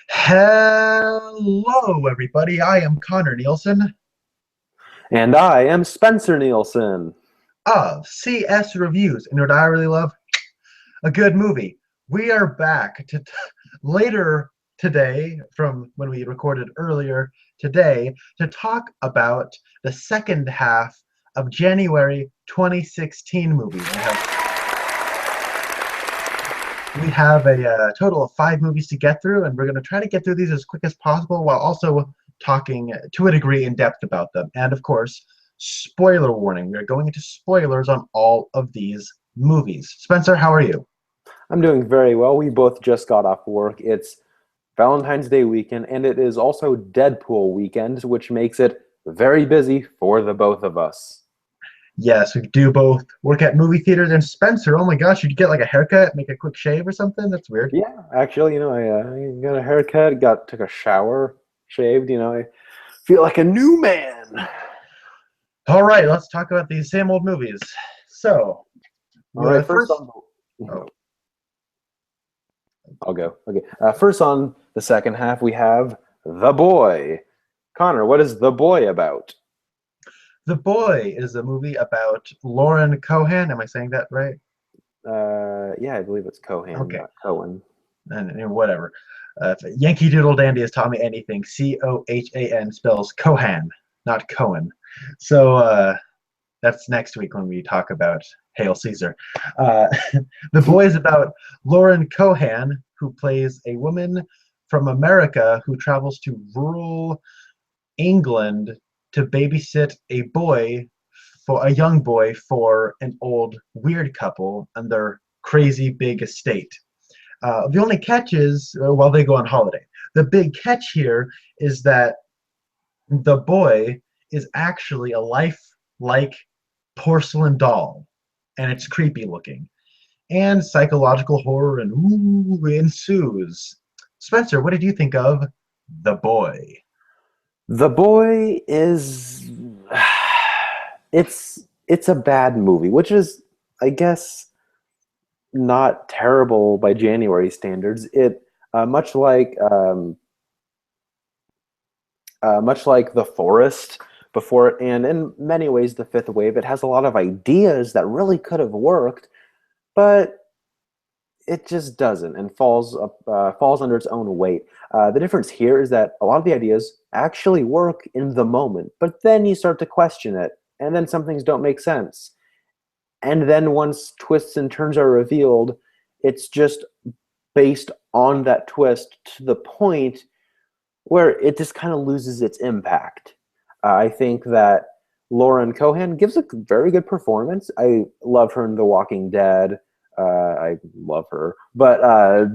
Hello, everybody. I am Connor Nielsen And I am Spencer Nielsen. of CS Reviews. And what I really love, a good movie. We are back later today from when we recorded earlier today to talk about the second half of January 2016 movies. We have a total of 5 movies to get through, and we're going to try to get through these as quick as possible while also talking to a degree in depth about them. And of course, spoiler warning. We are going into spoilers on all of these movies. Spencer, how are you? I'm doing very well. We both just got off work. It's Valentine's Day weekend, and it is also Deadpool weekend, which makes it very busy for the both of us. Yes, we do both work at movie theaters. And Spencer, oh my gosh, you'd get like a haircut, make a quick shave or something? That's weird. Yeah, actually, I got a haircut, took a shower, shaved. I feel like a new man. All right, let's talk about these same old movies. So, All right, first first, on oh, the, I'll go. Okay, first on the second half, we have The Boy. Connor, what is The Boy about? The Boy is a movie about Lauren Cohan. Am I saying that right? Yeah, I believe it's Cohan, Okay. not Cohen. And whatever. If Yankee Doodle Dandy has taught me anything, Cohan spells Cohan, not Cohen. So that's next week when we talk about Hail Caesar. Uh, the Boy is about Lauren Cohan, who plays a woman from America who travels to rural England to babysit a young boy for an old weird couple and their crazy big estate. The only catch is while they go on holiday. The big catch here is that the boy is actually a lifelike porcelain doll, and it's creepy looking. And psychological horror and ooh ensues. Spencer, what did you think of The Boy? The Boy is it's a bad movie, which is, I guess, not terrible by January standards. It much like The Forest before it, and in many ways The Fifth Wave, it has a lot of ideas that really could have worked, but it just doesn't, and falls under its own weight. The difference here is that a lot of the ideas actually work in the moment, but then you start to question it, and then some things don't make sense. And then once twists and turns are revealed, it's just based on that twist to the point where it just kind of loses its impact. I think that Lauren Cohan gives a very good performance. I love her in The Walking Dead. I love her, but I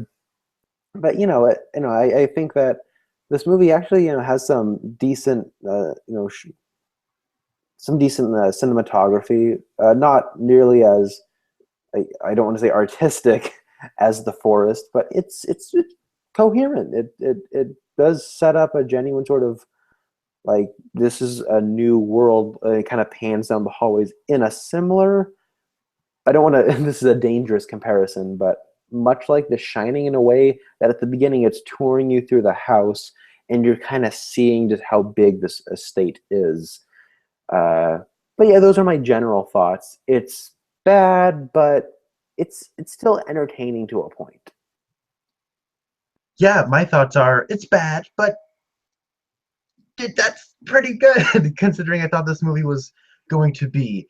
think that this movie actually has some decent cinematography. Not nearly as I don't want to say artistic as The Forest, but it's coherent. It does set up a genuine sort of like this is a new world. It kind of pans down the hallways in a similar. I don't want to. This is a dangerous comparison, but much like The Shining, in a way that at the beginning it's touring you through the house, and you're kind of seeing just how big this estate is. Uh, but yeah, those are my general thoughts. It's bad, but it's still entertaining to a point. Yeah, my thoughts are it's bad, but that's pretty good considering I thought this movie was going to be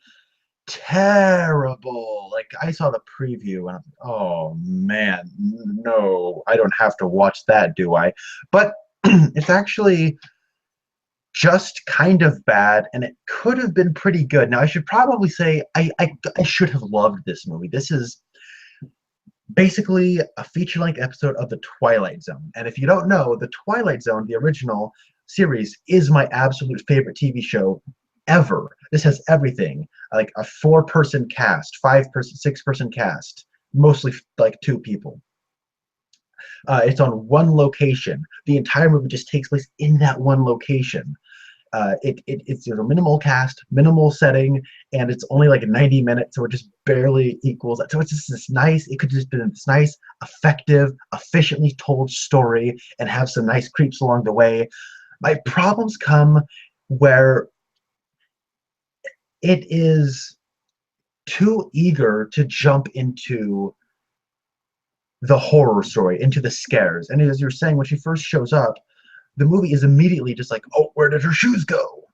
terrible. Like I saw the preview and I'm like, oh man, no, I don't have to watch that, do I? But it's actually just kind of bad, and it could have been pretty good. Now I should probably say I should have loved this movie. This is basically a feature-length episode of The Twilight Zone. And if you don't know, The Twilight Zone, the original series, is my absolute favorite TV show ever. This has everything, like a 4-person cast, 5-person, 6-person cast, mostly like 2 people. It's on one location. The entire movie just takes place in that one location. It's a minimal cast, minimal setting, and it's only like 90 minutes, so it just barely equals that. So it's just this nice. It could just be this nice, effective, efficiently told story, and have some nice creeps along the way. My problems come where it is too eager to jump into the horror story, into the scares. And as you're saying, when she first shows up, the movie is immediately just like, oh, where did her shoes go?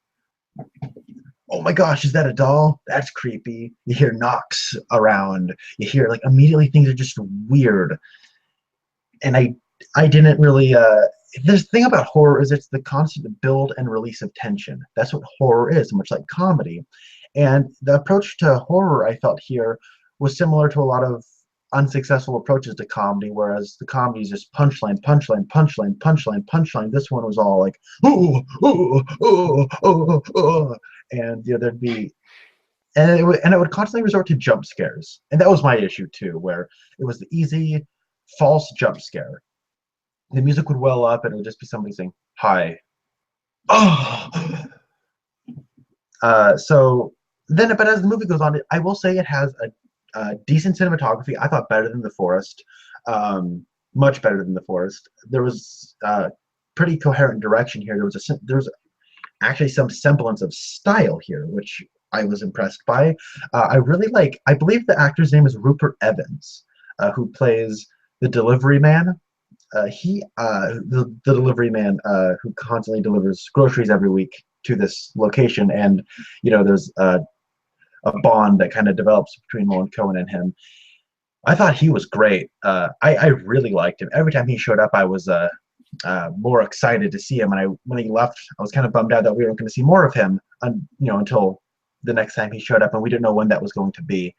Oh my gosh, is that a doll? That's creepy. You hear knocks around. You hear like immediately things are just weird. And I didn't really the thing about horror is it's the constant build and release of tension. That's what horror is, much like comedy. And the approach to horror I felt here was similar to a lot of unsuccessful approaches to comedy, whereas the comedy is just punchline, punchline, punchline, punchline, punchline. This one was all like, oh, oh, oh, oh, oh, and there'd be, and it would constantly resort to jump scares, and that was my issue too, where it was the easy, false jump scare. The music would well up, and it would just be somebody saying, "Hi." Oh, so then, but as the movie goes on, I will say it has a decent cinematography. I thought better than The Forest, much better than The Forest. There was pretty coherent direction here. There was actually some semblance of style here, which I was impressed by. I really like. I believe the actor's name is Rupert Evans, who plays the delivery man. The delivery man who constantly delivers groceries every week to this location, and there's a bond that kind of develops between Lauren Cohen and him. I thought he was great. I really liked him. Every time he showed up, I was more excited to see him. And when he left, I was kind of bummed out that we weren't going to see more of him, until the next time he showed up, and we didn't know when that was going to be.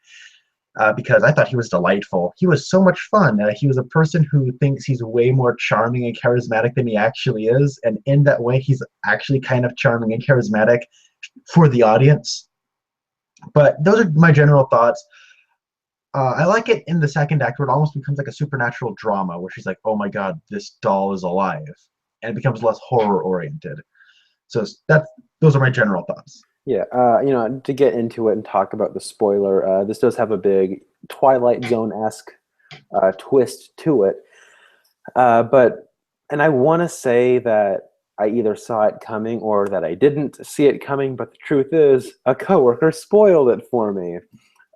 Because I thought he was delightful. He was so much fun. He was a person who thinks he's way more charming and charismatic than he actually is, and in that way, he's actually kind of charming and charismatic for the audience. But those are my general thoughts. I like it in the second act where it almost becomes like a supernatural drama where she's like, oh my god, this doll is alive. And it becomes less horror oriented. So those are my general thoughts. Yeah, to get into it and talk about the spoiler, this does have a big Twilight Zone-esque twist to it. And I want to say that I either saw it coming or that I didn't see it coming, but the truth is, a coworker spoiled it for me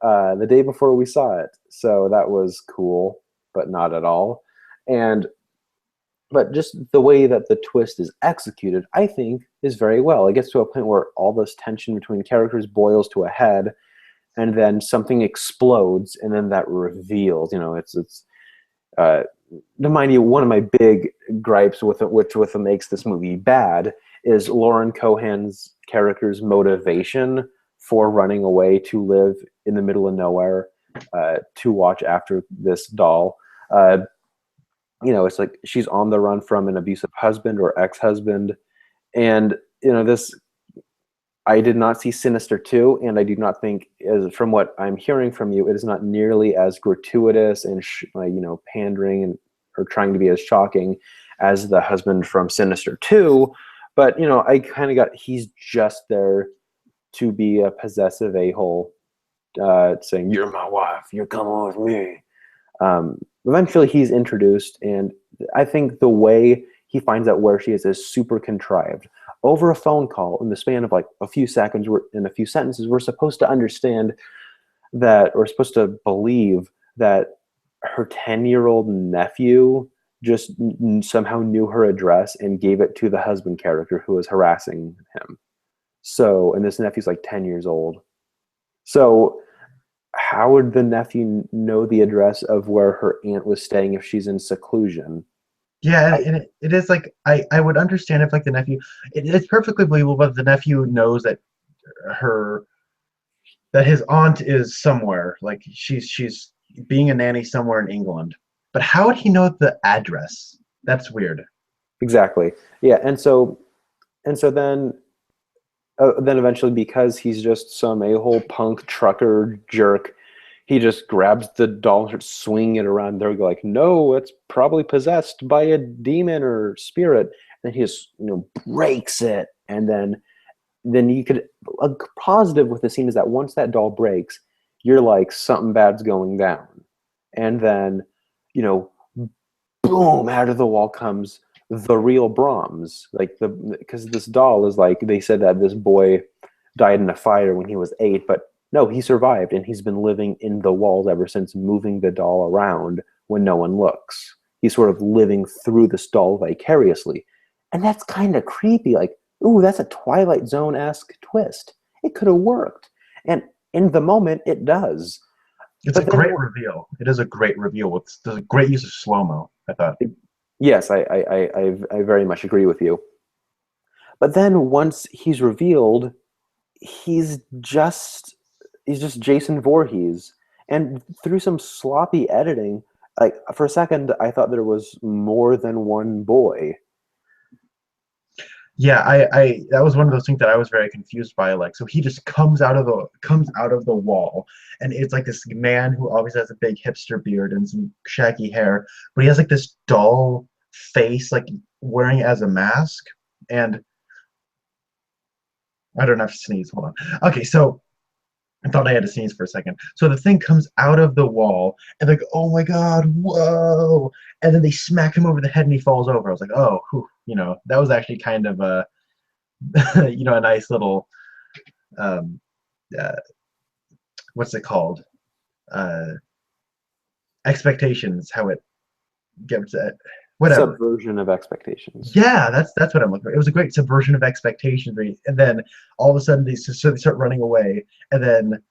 the day before we saw it. So that was cool, but not at all. But just the way that the twist is executed, I think, is very well. It gets to a point where all this tension between characters boils to a head, and then something explodes, and then that reveals. To mind you, one of my big gripes with it, which makes this movie bad, is Lauren Cohan's character's motivation for running away to live in the middle of nowhere to watch after this doll. It's like she's on the run from an abusive husband or ex-husband. And, I did not see Sinister 2, and I do not think, from what I'm hearing from you, it is not nearly as gratuitous and, pandering and or trying to be as shocking as the husband from Sinister 2. But, I kind of got, he's just there to be a possessive a-hole, saying, you're my wife, you're coming with me. Eventually he's introduced, and I think the way he finds out where she is super contrived. Over a phone call, in the span of like a few seconds, in a few sentences, we're supposed to understand that, we're supposed to believe that her 10-year-old nephew just somehow knew her address and gave it to the husband character who was harassing him. So, and this nephew's like 10 years old. So how would the nephew know the address of where her aunt was staying if she's in seclusion? Yeah, and it is like I would understand if like the nephew, it's perfectly believable that the nephew knows that his aunt is somewhere, like she's being a nanny somewhere in England. But how would he know the address? That's weird. Exactly. Yeah, and so then eventually, because he's just some a-hole punk trucker jerk, he just grabs the doll and starts swinging it around. They're like, no, it's probably possessed by a demon or spirit. And he just, breaks it. And then then you could, a positive with the scene is that once that doll breaks, you're like, something bad's going down. And then, you know, boom, out of the wall comes the real Brahms. Like, because this doll is like, they said that this boy died in a fire when he was 8, but no, he survived, and he's been living in the walls ever since, moving the doll around when no one looks. He's sort of living through this doll vicariously. And that's kind of creepy. Like, ooh, that's a Twilight Zone-esque twist. It could have worked. And in the moment, it does. It's a But then, great reveal. It is a great reveal. There's a great use of slow-mo, I thought. yes, I very much agree with you. But then once he's revealed, he's just Jason Voorhees. And through some sloppy editing, like for a second, I thought there was more than one boy. Yeah, I that was one of those things that I was very confused by. Like, so he just comes out of the wall, and it's like this man who always has a big hipster beard and some shaggy hair, but he has like this doll face, like wearing it as a mask. And I don't have to sneeze. Hold on. Okay, so I thought I had to sneeze for a second. So the thing comes out of the wall, and like, oh my god, whoa! And then they smack him over the head, and he falls over. I was like, oh, whew, that was actually kind of a, a nice little, um, uh, what's it called? Uh, Expectations. How it gets it. Whatever. Subversion of expectations. Yeah, that's what I'm looking for. It was a great subversion of expectations, and then all of a sudden they start running away, and then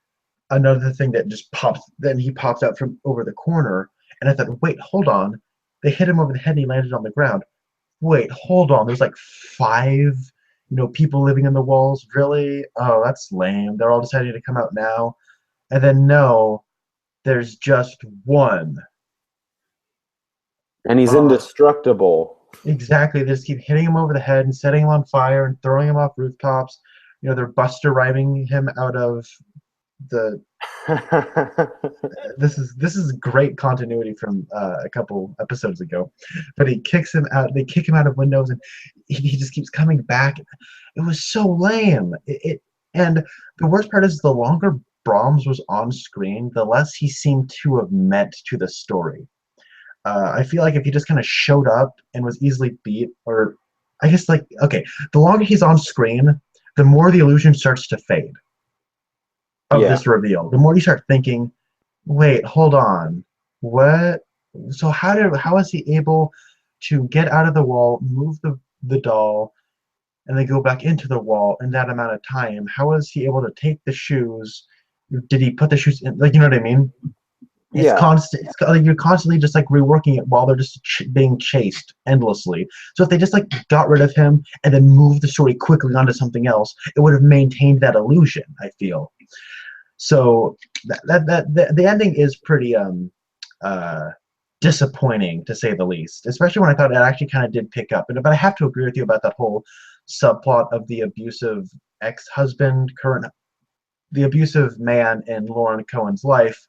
another thing that just pops. Then he pops out from over the corner, and I thought, wait, hold on. They hit him over the head, and he landed on the ground. Wait, hold on. There's like 5, people living in the walls. Really? Oh, that's lame. They're all deciding to come out now, and then no, there's just one. And he's Oh, indestructible. exactly. They just keep hitting him over the head and setting him on fire and throwing him off rooftops. They're Buster rhyming him out of the this is great continuity from a couple episodes ago, but he kicks him out. They kick him out of windows, and he just keeps coming back. It was so lame. And the worst part is the longer Brahms was on screen, the less he seemed to have meant to the story. I feel like if he just kind of showed up and was easily beat, or I guess like okay, the longer he's on screen, the more the illusion starts to fade of Yeah. this reveal. The more you start thinking, wait, hold on, what? So how is he able to get out of the wall, move the doll, and then go back into the wall in that amount of time? How is he able to take the shoes? Did he put the shoes in? Like, you know what I mean? It's Yeah. constant. Like you're constantly just like reworking it while they're just being chased endlessly. So if they just like got rid of him and then moved the story quickly onto something else, it would have maintained that illusion, I feel. So the ending is pretty uh disappointing to say the least, especially when I thought it actually kind of did pick up. But I have to agree with you about that whole subplot of the abusive ex-husband, the abusive man in Lauren Cohan's life.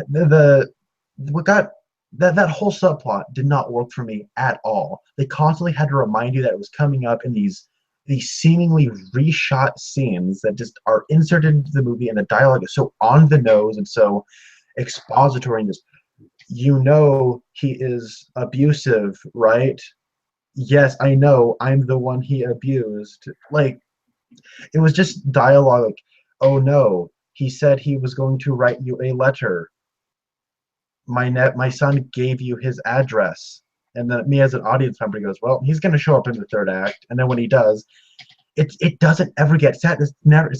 The what got that whole subplot did not work for me at all. They constantly had to remind you that it was coming up in these seemingly reshot scenes that just are inserted into the movie, and the dialogue is so on the nose and so expository. And just he is abusive, right? Yes, I know. I'm the one he abused. Like, it was just dialogue like, oh no, he said he was going to write you a letter. My son gave you his address. And then me as an audience member goes, well, he's going to show up in the third act. And then when he does, it doesn't ever get sad. It's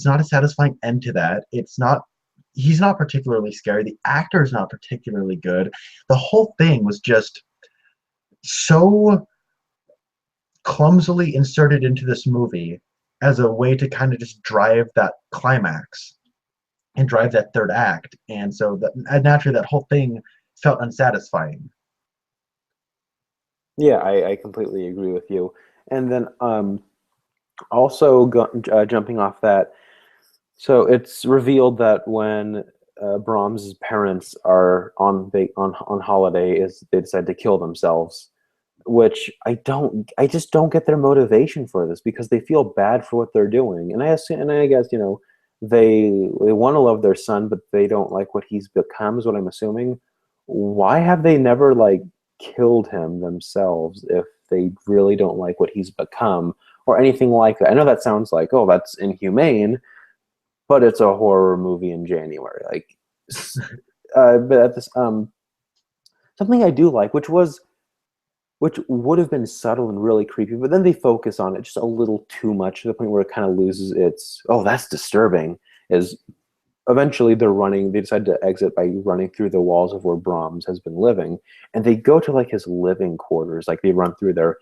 not a satisfying end to that. He's not particularly scary. The actor is not particularly good. The whole thing was just so clumsily inserted into this movie as a way to kind of just drive that climax and drive that third act. And so naturally that whole thing felt unsatisfying. Yeah, I completely agree with you. And then also jumping off that, so it's revealed that when Brahms' parents are on holiday, is they decide to kill themselves. which I just don't get their motivation for this because they feel bad for what they're doing. And I guess, they want to love their son, but they don't like what he's become, is what I'm assuming. Why have they never like killed him themselves if they really don't like what he's become or anything like that? I know that sounds like, oh, that's inhumane, but it's a horror movie in January. Like, but at this, something I do like, which would have been subtle and really creepy, but then they focus on it just a little too much to the point where it kind of loses its, oh, that's disturbing, is eventually they decide to exit by running through the walls of where Brahms has been living, and they go to like his living quarters, like they run through there.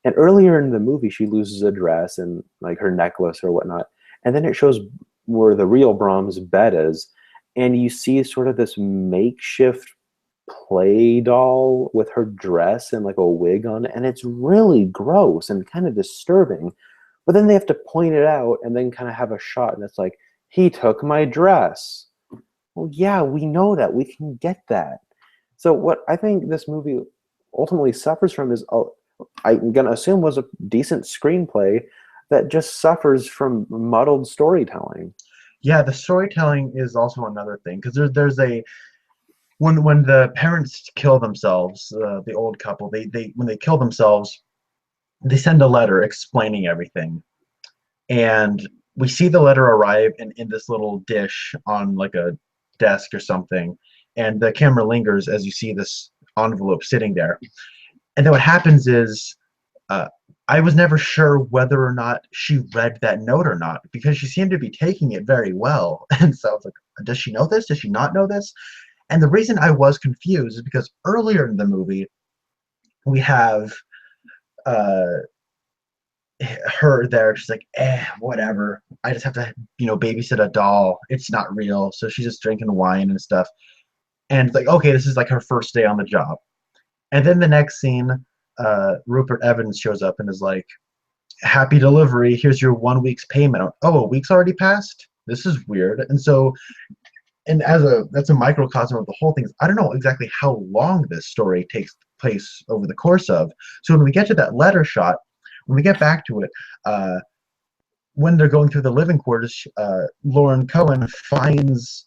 And earlier in the movie, she loses a dress and like her necklace or whatnot, and then it shows where the real Brahms bed is, and you see sort of this makeshift play doll with her dress and like a wig on it, and it's really gross and kind of disturbing. But then they have to point it out and then kind of have a shot, and it's like, he took my dress. Well, yeah, we know that. We can get that. So what I think this movie ultimately suffers from is, I'm gonna assume, was a decent screenplay that just suffers from muddled storytelling. Yeah, the storytelling is also another thing because there's a when the parents kill themselves, the old couple, they when they kill themselves, they send a letter explaining everything, and we see the letter arrive in this little dish on like a desk or something, and the camera lingers as you see this envelope sitting there, and then what happens is, uh, I was never sure whether or not she read that note or not because she seemed to be taking it very well, and so I was like, does she know this? Does she not know this? And the reason I was confused is because earlier in the movie, we have uh, her there. She's like, whatever. I just have to, babysit a doll. It's not real. So she's just drinking wine and stuff. And it's like, okay, this is like her first day on the job. And then the next scene, Rupert Evans shows up and is like, happy delivery. Here's your 1 week's payment. Oh, a week's already passed? This is weird. And so, and that's a microcosm of the whole thing. I don't know exactly how long this story takes place over the course of. So when we get to that letter shot, when we get back to it, when they're going through the living quarters, Lauren Cohen finds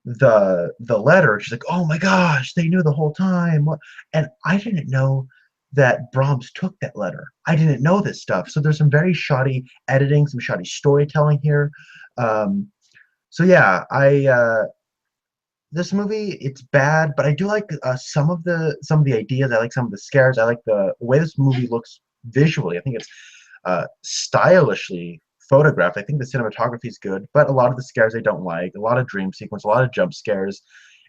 the letter. She's like, "Oh my gosh, they knew the whole time!" And I didn't know that Brahms took that letter. I didn't know this stuff. So there's some very shoddy editing, some shoddy storytelling here. So yeah, I this movie, it's bad, but I do like some of the ideas. I like some of the scares. I like the way this movie looks visually. I think it's stylishly photographed. I think the cinematography is good, but a lot of the scares I don't like. A lot of dream sequence, a lot of jump scares,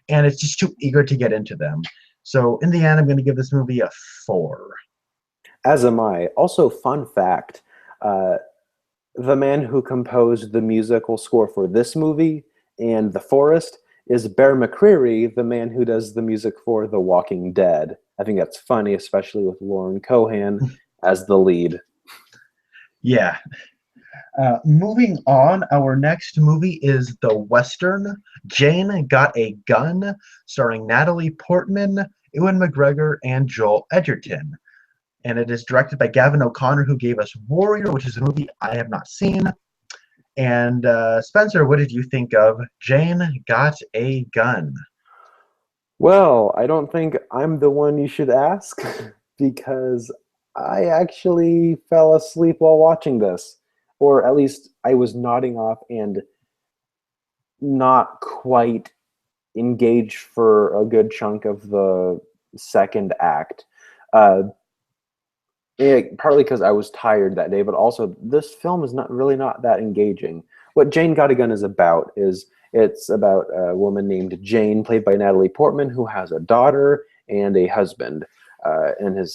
and it's just too eager to get into them. So in the end, I'm going to give this movie a 4. As am I. Also, fun fact, uh, the man who composed the musical score for this movie and The Forest is Bear McCreary, the man who does the music for The Walking Dead. I think that's funny, especially with Lauren Cohan as the lead. Yeah. Moving on, our next movie is the Western Jane Got a Gun, starring Natalie Portman, Ewan McGregor, and Joel Edgerton. And it is directed by Gavin O'Connor, who gave us Warrior, which is a movie I have not seen. And Spencer, what did you think of Jane Got a Gun? Well, I don't think I'm the one you should ask because I actually fell asleep while watching this. Or at least I was nodding off and not quite engaged for a good chunk of the second act. Uh, partly because I was tired that day, but also this film is not that engaging. What Jane Got a Gun is about is it's about a woman named Jane, played by Natalie Portman, who has a daughter and a husband, and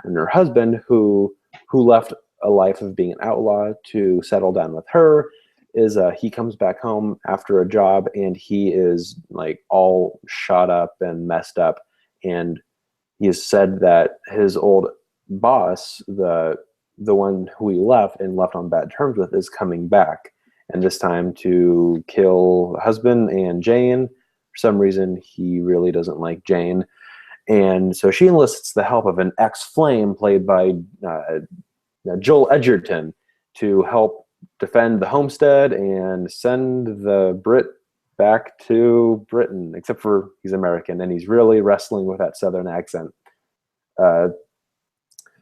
her husband who left a life of being an outlaw to settle down with her. He comes back home after a job and he is like all shot up and messed up, and he has said that his old boss, the one who he left and left on bad terms with, is coming back, and this time to kill husband and Jane. For some reason, he really doesn't like Jane, And so she enlists the help of an ex-flame played by Joel Edgerton to help defend the homestead and send the Brit back to Britain, except for he's American and he's really wrestling with that Southern accent.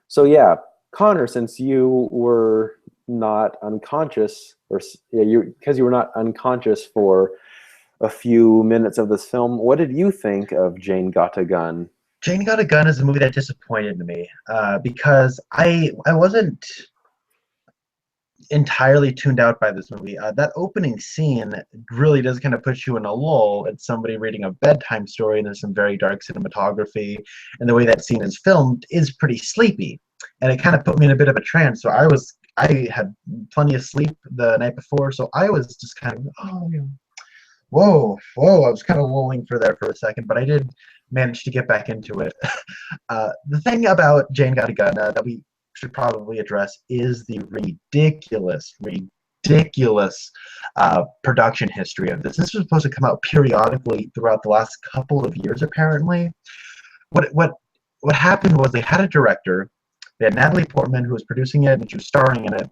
So yeah, Connor, since you were not unconscious, because you were not unconscious for a few minutes of this film, what did you think of Jane Got a Gun? Jane Got a Gun is a movie that disappointed me because I wasn't entirely tuned out by this movie. That opening scene really does kind of put you in a lull. It's somebody reading a bedtime story, and there's some very dark cinematography, and the way that scene is filmed is pretty sleepy, and it kind of put me in a bit of a trance. So I had plenty of sleep the night before, so I was just kind of whoa. I was kind of lulling for there for a second, but I did manage to get back into it. The thing about Jane Got a Gun that we should probably address is the ridiculous production history of this. This was supposed to come out periodically throughout the last couple of years, apparently. What happened was they had a director, they had Natalie Portman who was producing it and she was starring in it,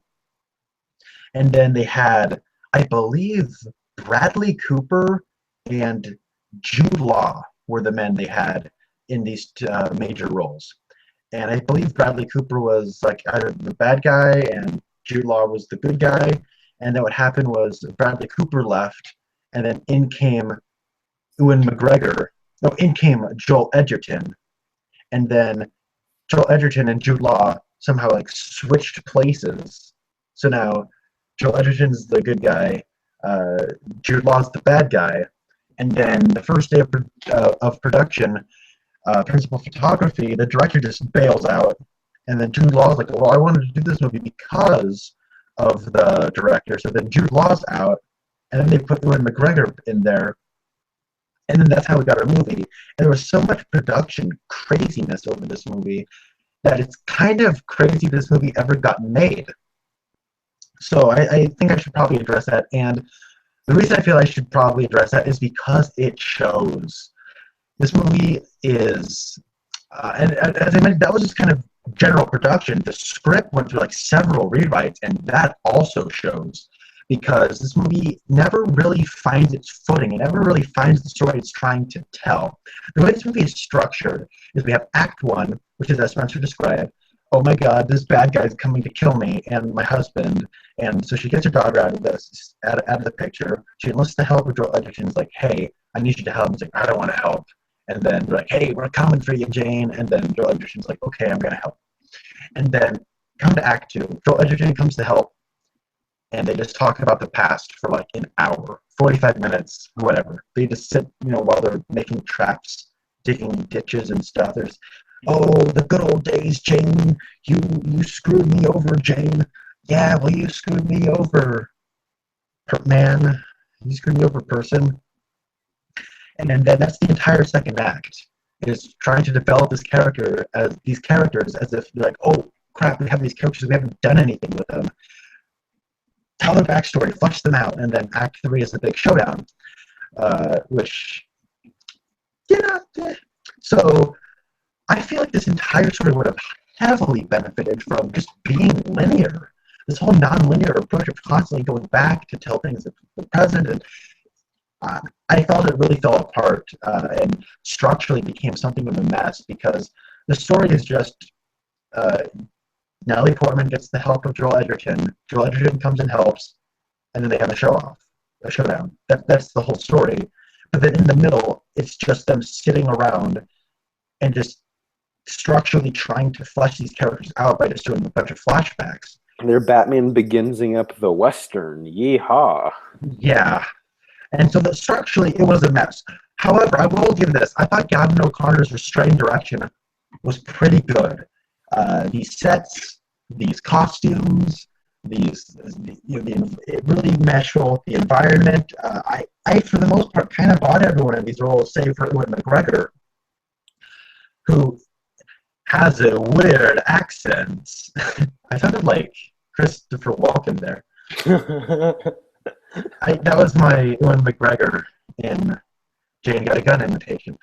and then they had, I believe, Bradley Cooper and Jude Law were the men they had in these major roles. And I believe Bradley Cooper was like either the bad guy and Jude Law was the good guy. And then what happened was Bradley Cooper left, and then in came Ewan McGregor. No, in came Joel Edgerton. And then Joel Edgerton and Jude Law somehow like switched places. So now Joel Edgerton's the good guy, Jude Law's the bad guy. And then the first day of production, principal photography, the director just bails out, and then Jude Law's like, well, I wanted to do this movie because of the director. So then Jude Law's out, and then they put Ewan McGregor in there, and then that's how we got our movie. And there was so much production craziness over this movie that it's kind of crazy this movie ever got made. So I think I should probably address that, and the reason I feel I should probably address that is because it shows. This movie is, and as I mentioned, that was just kind of general production. The script went through like several rewrites, and that also shows because this movie never really finds its footing. It never really finds the story it's trying to tell. The way this movie is structured is we have Act 1, which is as Spencer described. Oh my God, this bad guy's coming to kill me and my husband. And so she gets her daughter out of this, out of the picture. She enlists the help of Joel Edgerton's like, hey, I need you to help. He's like, I don't want to help. And then they're like, hey, we're coming for you, Jane. And then Joel Edgerton's like, okay, I'm going to help. And then come to Act 2. Joel Edgerton comes to help. And they just talk about the past for like an hour, 45 minutes, whatever. They just sit, while they're making traps, digging ditches and stuff. There's, oh, the good old days, Jane. You screwed me over, Jane. Yeah, well, you screwed me over, man. You screwed me over, person. And then that's the entire second act, is trying to develop these characters as if they're like, oh, crap, we have these characters, we haven't done anything with them. Tell their backstory, flesh them out, and then Act 3 is the big showdown, which, so I feel like this entire story would have heavily benefited from just being linear. This whole non-linear approach of constantly going back to tell things of the present, and I felt it really fell apart and structurally became something of a mess because the story is just Natalie Portman gets the help of Joel Edgerton. Joel Edgerton comes and helps, and then they have a showdown. That's the whole story. But then in the middle, it's just them sitting around and just structurally trying to flesh these characters out by just doing a bunch of flashbacks. They're Batman Beginsing up the Western. Yeehaw. Yeah. And so structurally, it was a mess. However, I will give this. I thought Gavin O'Connor's restrained direction was pretty good. These sets, these costumes, it really meshed with the environment. I, for the most part, kind of bought everyone in these roles, save for Ewan McGregor, who has a weird accent. I sounded like Christopher Walken there. That was my Ewan McGregor in Jane Got a Gun imitation.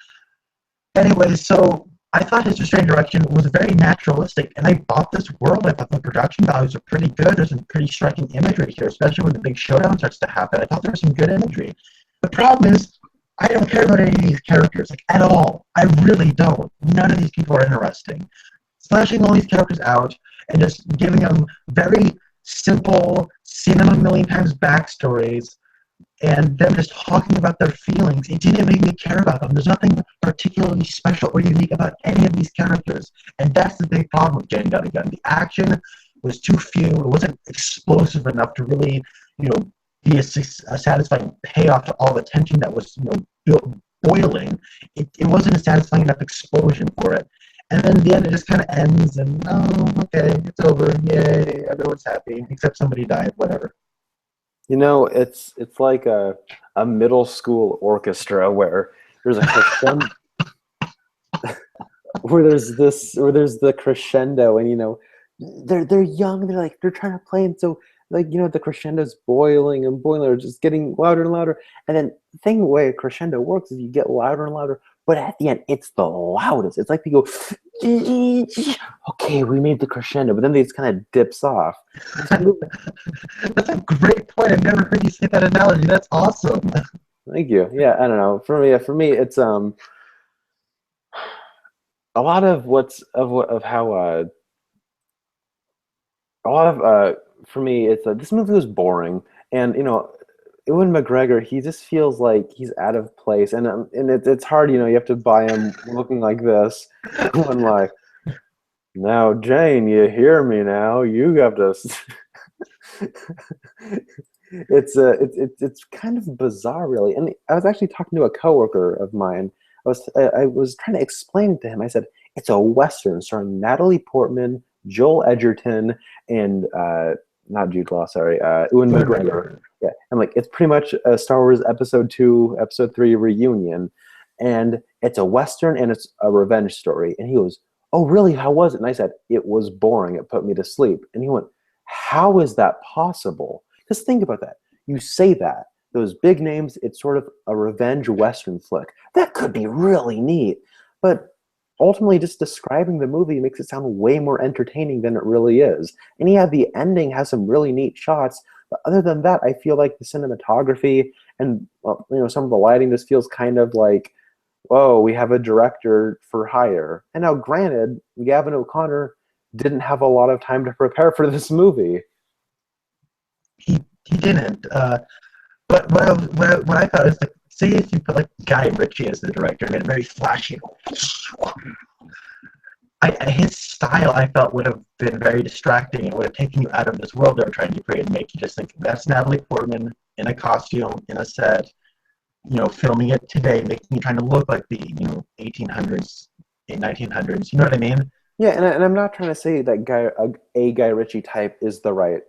Anyway, so I thought his restrained direction was very naturalistic, and I bought this world. I thought the production values are pretty good. There's some pretty striking imagery here, especially when the big showdown starts to happen. I thought there was some good imagery. The problem is, I don't care about any of these characters, like, at all. I really don't. None of these people are interesting. Slashing all these characters out and just giving them very simple, seen them a million times backstories and them just talking about their feelings. It didn't make me care about them. There's nothing particularly special or unique about any of these characters. And that's the big problem with Getting Gun Again. The action was too few. It wasn't explosive enough to really, be a satisfying payoff to all the tension that was, boiling. It wasn't a satisfying enough explosion for it. And then in the end, it just kind of ends, and okay, it's over. Yay, everyone's happy, except somebody died. Whatever. It's like a middle school orchestra where there's a crescendo, where there's the crescendo, and they're young, they're trying to play, and so the crescendo's boiling and boiling, or just getting louder and louder, and then the way a crescendo works is you get louder and louder, but at the end it's the loudest. It's like they go, okay, we made the crescendo, but then it just kind of dips off. That's a great point. I've never heard you say that analogy. That's awesome. Thank you. Yeah, I don't know. For me, it's a lot of for me, it's this movie was boring, and Ewan McGregor, he just feels like he's out of place, and it's hard. You have to buy him looking like this, going like, "Now, Jane, you hear me now? You have to." It's kind of bizarre, really. And I was actually talking to a coworker of mine. I was trying to explain to him. I said it's a Western starring Natalie Portman, Joel Edgerton, and not Jude Law, sorry, Ewan McGregor. Yeah, and it's pretty much a Star Wars Episode 2, Episode 3 reunion, and it's a Western and it's a revenge story. And he goes, "Oh, really? How was it?" And I said, "It was boring. It put me to sleep." And he went, "How is that possible?" Because think about that. You say that those big names, it's sort of a revenge Western flick. That could be really neat, but ultimately just describing the movie makes it sound way more entertaining than it really is. And yeah, the ending has some really neat shots, but other than that, I feel like the cinematography and some of the lighting just feels kind of like, whoa, we have a director for hire. And now, granted, Gavin O'Connor didn't have a lot of time to prepare for this movie. He didn't. But what I thought is, say if you put Guy Ritchie as the director and made it very flashy, his style I felt would have been very distracting. It would have taken you out of this world they were trying to create and make you just think that's Natalie Portman in a costume in a set, filming it today, making it trying to look like the 1800s, 1900s. You know what I mean? Yeah, and I'm not trying to say that Guy Ritchie type is the right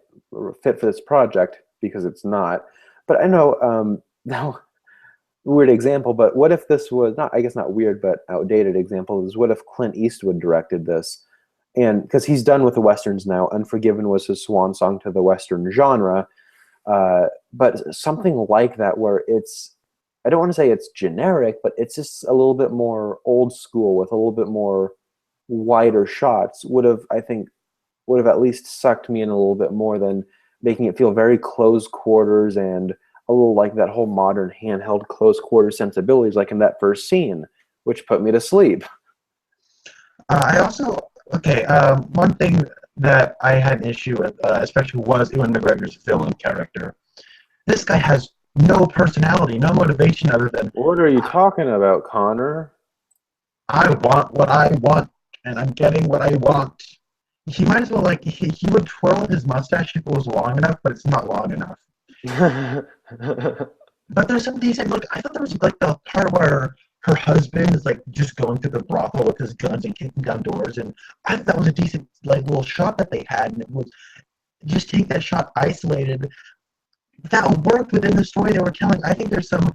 fit for this project, because it's not. But I know, now, weird example, but what if this was not, I guess not weird, but outdated example is, what if Clint Eastwood directed this? And because he's done with the Westerns now, Unforgiven was his swan song to the Western genre. But something like that, where I don't want to say it's generic, but it's just a little bit more old school with a little bit more wider shots, would have at least sucked me in a little bit more than making it feel very close quarters and a little like that whole modern handheld close quarter sensibilities, like in that first scene, which put me to sleep. I also, one thing that I had an issue with, especially, was Ewan McGregor's villain character. This guy has no personality, no motivation other than, what are you talking about, Connor? I want what I want, and I'm getting what I want. He might as well, he would twirl his mustache if it was long enough, but it's not long enough. But there's some decent, I thought there was the part where her husband is just going through the brothel with his guns and kicking down doors, and I thought that was a decent little shot that they had, and it was just take that shot isolated. That worked within the story they were telling. I think there's some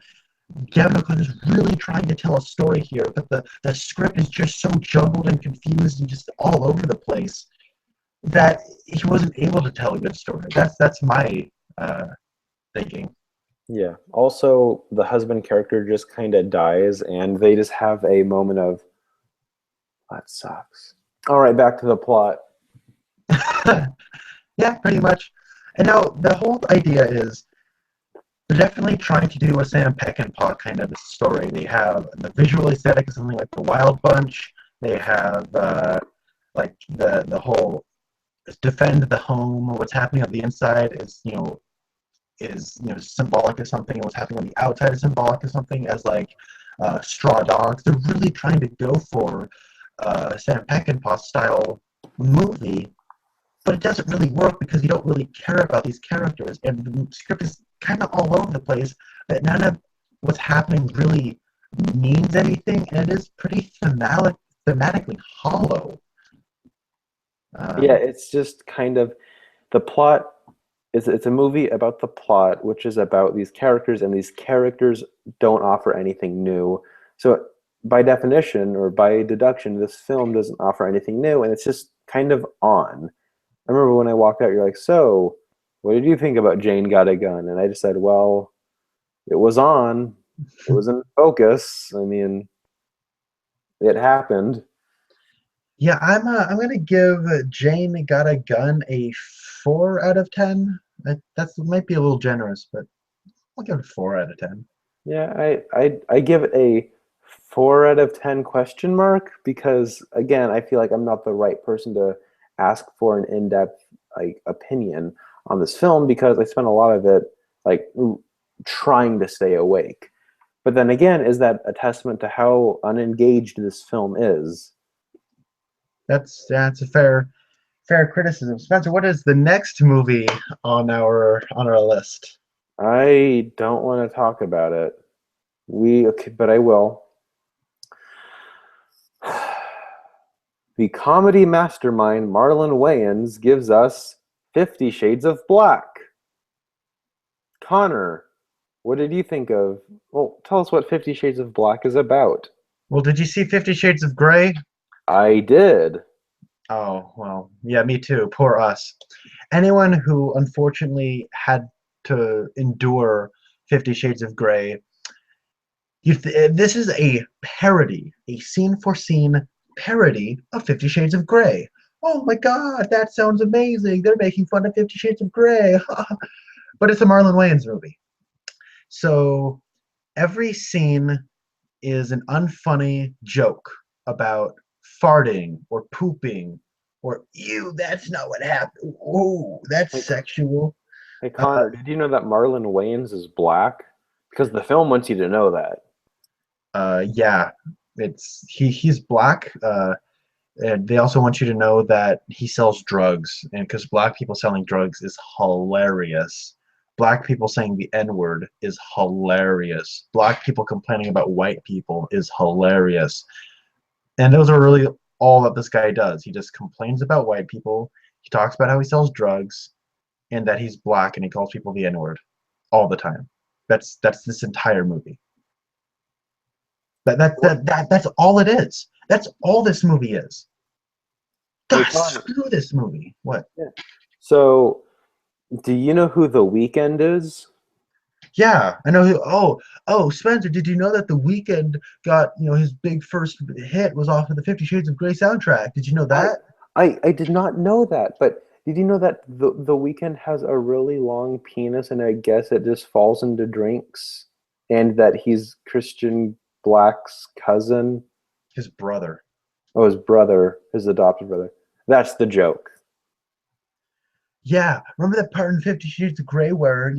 Gavin O'Connor's really trying to tell a story here, but the script is just so jumbled and confused and just all over the place that he wasn't able to tell a good story. That's my thinking. Yeah. Also, the husband character just kind of dies, and they just have a moment of, that sucks. All right, back to the plot. Yeah, pretty much. And now the whole idea is they're definitely trying to do a Sam Peckinpah kind of a story. They have the visual aesthetic of something like the Wild Bunch. They have like the whole defend the home. What's happening on the inside is symbolic of something, and what's happening on the outside is symbolic of something. As like straw dogs, they're really trying to go for Sam Peckinpah style movie, but it doesn't really work because you don't really care about these characters, and the script is kind of all over the place. That none of what's happening really means anything, and it is pretty thematically hollow. Yeah, Um, it's just kind of the plot is it's a movie about the plot, which is about these characters, and these characters don't offer anything new. So by definition or by deduction, this film doesn't offer anything new, and it's just kind of on. I remember when I walked out, you're like, "So, what did you think about Jane Got a Gun?" And I just said, "Well, it was on. It was in focus. I mean, it happened." yeah, I'm gonna give Jane Got a Gun a 4 out of 10. That might be a little generous, but I'll give it a 4 out of 10. Yeah, I give it a 4 out of 10 question mark because again, I feel like I'm not the right person to ask for an in-depth like opinion on this film because I spent a lot of it like trying to stay awake. But then again, is that a testament to how unengaged this film is? That's a fair criticism. Spencer, what is the next movie on our list? I don't want to talk about it. We okay, but I will. The comedy mastermind Marlon Wayans gives us 50 Shades of Black. Connor, what did you think of? Well, tell us what 50 Shades of Black is about. Well, did you see 50 Shades of Grey? I did. Oh, well, yeah, me too. Poor us. Anyone who unfortunately had to endure 50 Shades of Grey, this is a parody, a scene for scene parody of 50 Shades of Grey. Oh my God, that sounds amazing. They're making fun of 50 Shades of Grey. But it's a Marlon Wayans movie. So every scene is an unfunny joke about farting or pooping or ew, that's not what happened. Oh, that's Hey, sexual. hey Connor, did you know that Marlon Wayans is black? Because the film wants you to know that. Yeah, he's black. And they also want you to know that he sells drugs, and because black people selling drugs is hilarious. Black people saying the N word is hilarious. Black people complaining about white people is hilarious. And those are really all that this guy does. He just complains about white people. He talks about how he sells drugs and that he's black and he calls people the N-word all the time. That's this entire movie. That's all it is. That's all this movie is. Hey God, Connor. screw this movie. What? Yeah. So, do you know who The Weeknd is? Yeah, I know. Oh, Spencer, did you know that The Weeknd got his big first hit was off of the 50 Shades of Grey soundtrack? Did you know I, that? I did not know that, but did you know that the Weeknd has a really long penis, and I guess it just falls into drinks, and that he's Christian Black's cousin? His brother. Oh, his brother, his adopted brother. That's the joke. Yeah, remember that part in 50 Shades of Grey where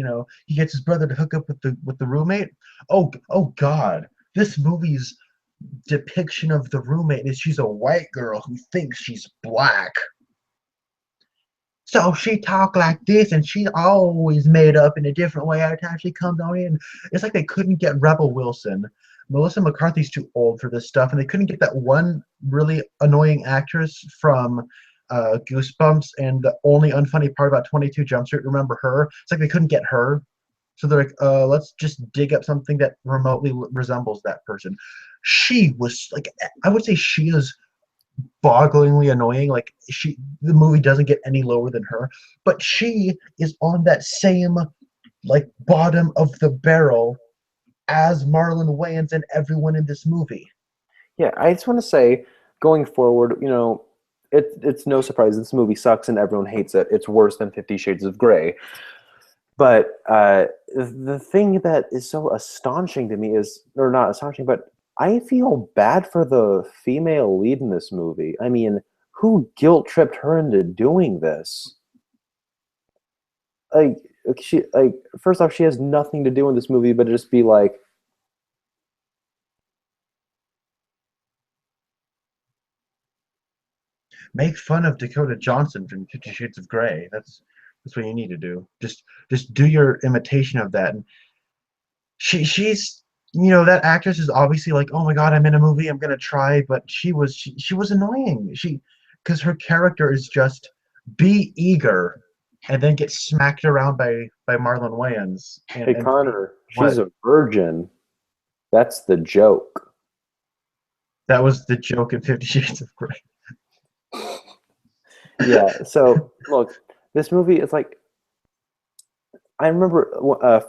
he gets his brother to hook up with the roommate? Oh God, this movie's depiction of the roommate is she's a white girl who thinks she's black. So she talk like this, and she's always made up in a different way every time she comes on in. It's like they couldn't get Rebel Wilson. Melissa McCarthy's too old for this stuff, and they couldn't get that one really annoying actress from Goosebumps and the only unfunny part about 22 Jump Street. Remember her? It's like they couldn't get her, so they're like, let's just dig up something that remotely resembles that person. She was like, I would say she is bogglingly annoying. Like the movie doesn't get any lower than her, but she is on that same like bottom of the barrel as Marlon Wayans and everyone in this movie. Yeah, I just want to say, going forward, it's no surprise this movie sucks and everyone hates it. It's worse than 50 Shades of Grey. But the thing that is so astonishing to me is, or not astonishing, but I feel bad for the female lead in this movie. I mean, who guilt tripped her into doing this? Like, first off, she has nothing to do in this movie but just be like, Make fun of Dakota Johnson from 50 Shades of Grey. That's what you need to do. Just do your imitation of that. And she's that actress is obviously like, oh my god, I'm in a movie, I'm gonna try, but she was annoying. Because her character is just be eager and then get smacked around by Marlon Wayans hey, and Connor, she's what a virgin. That's the joke. that was the joke in 50 Shades of Grey. Yeah, so look, this movie is like, I remember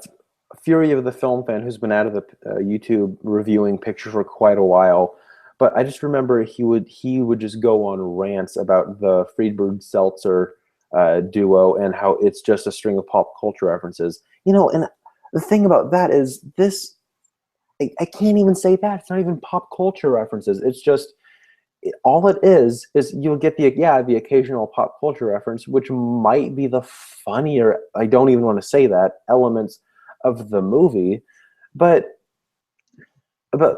Fury of the Film Fan, who's been out of the YouTube reviewing pictures for quite a while, but I just remember he would just go on rants about the Friedberg Seltzer duo and how it's just a string of pop culture references. And the thing about that is this, I can't even say that. It's not even pop culture references. It's just all it is you'll get the occasional pop culture reference, which might be the funnier, I don't even want to say that, elements of the movie, but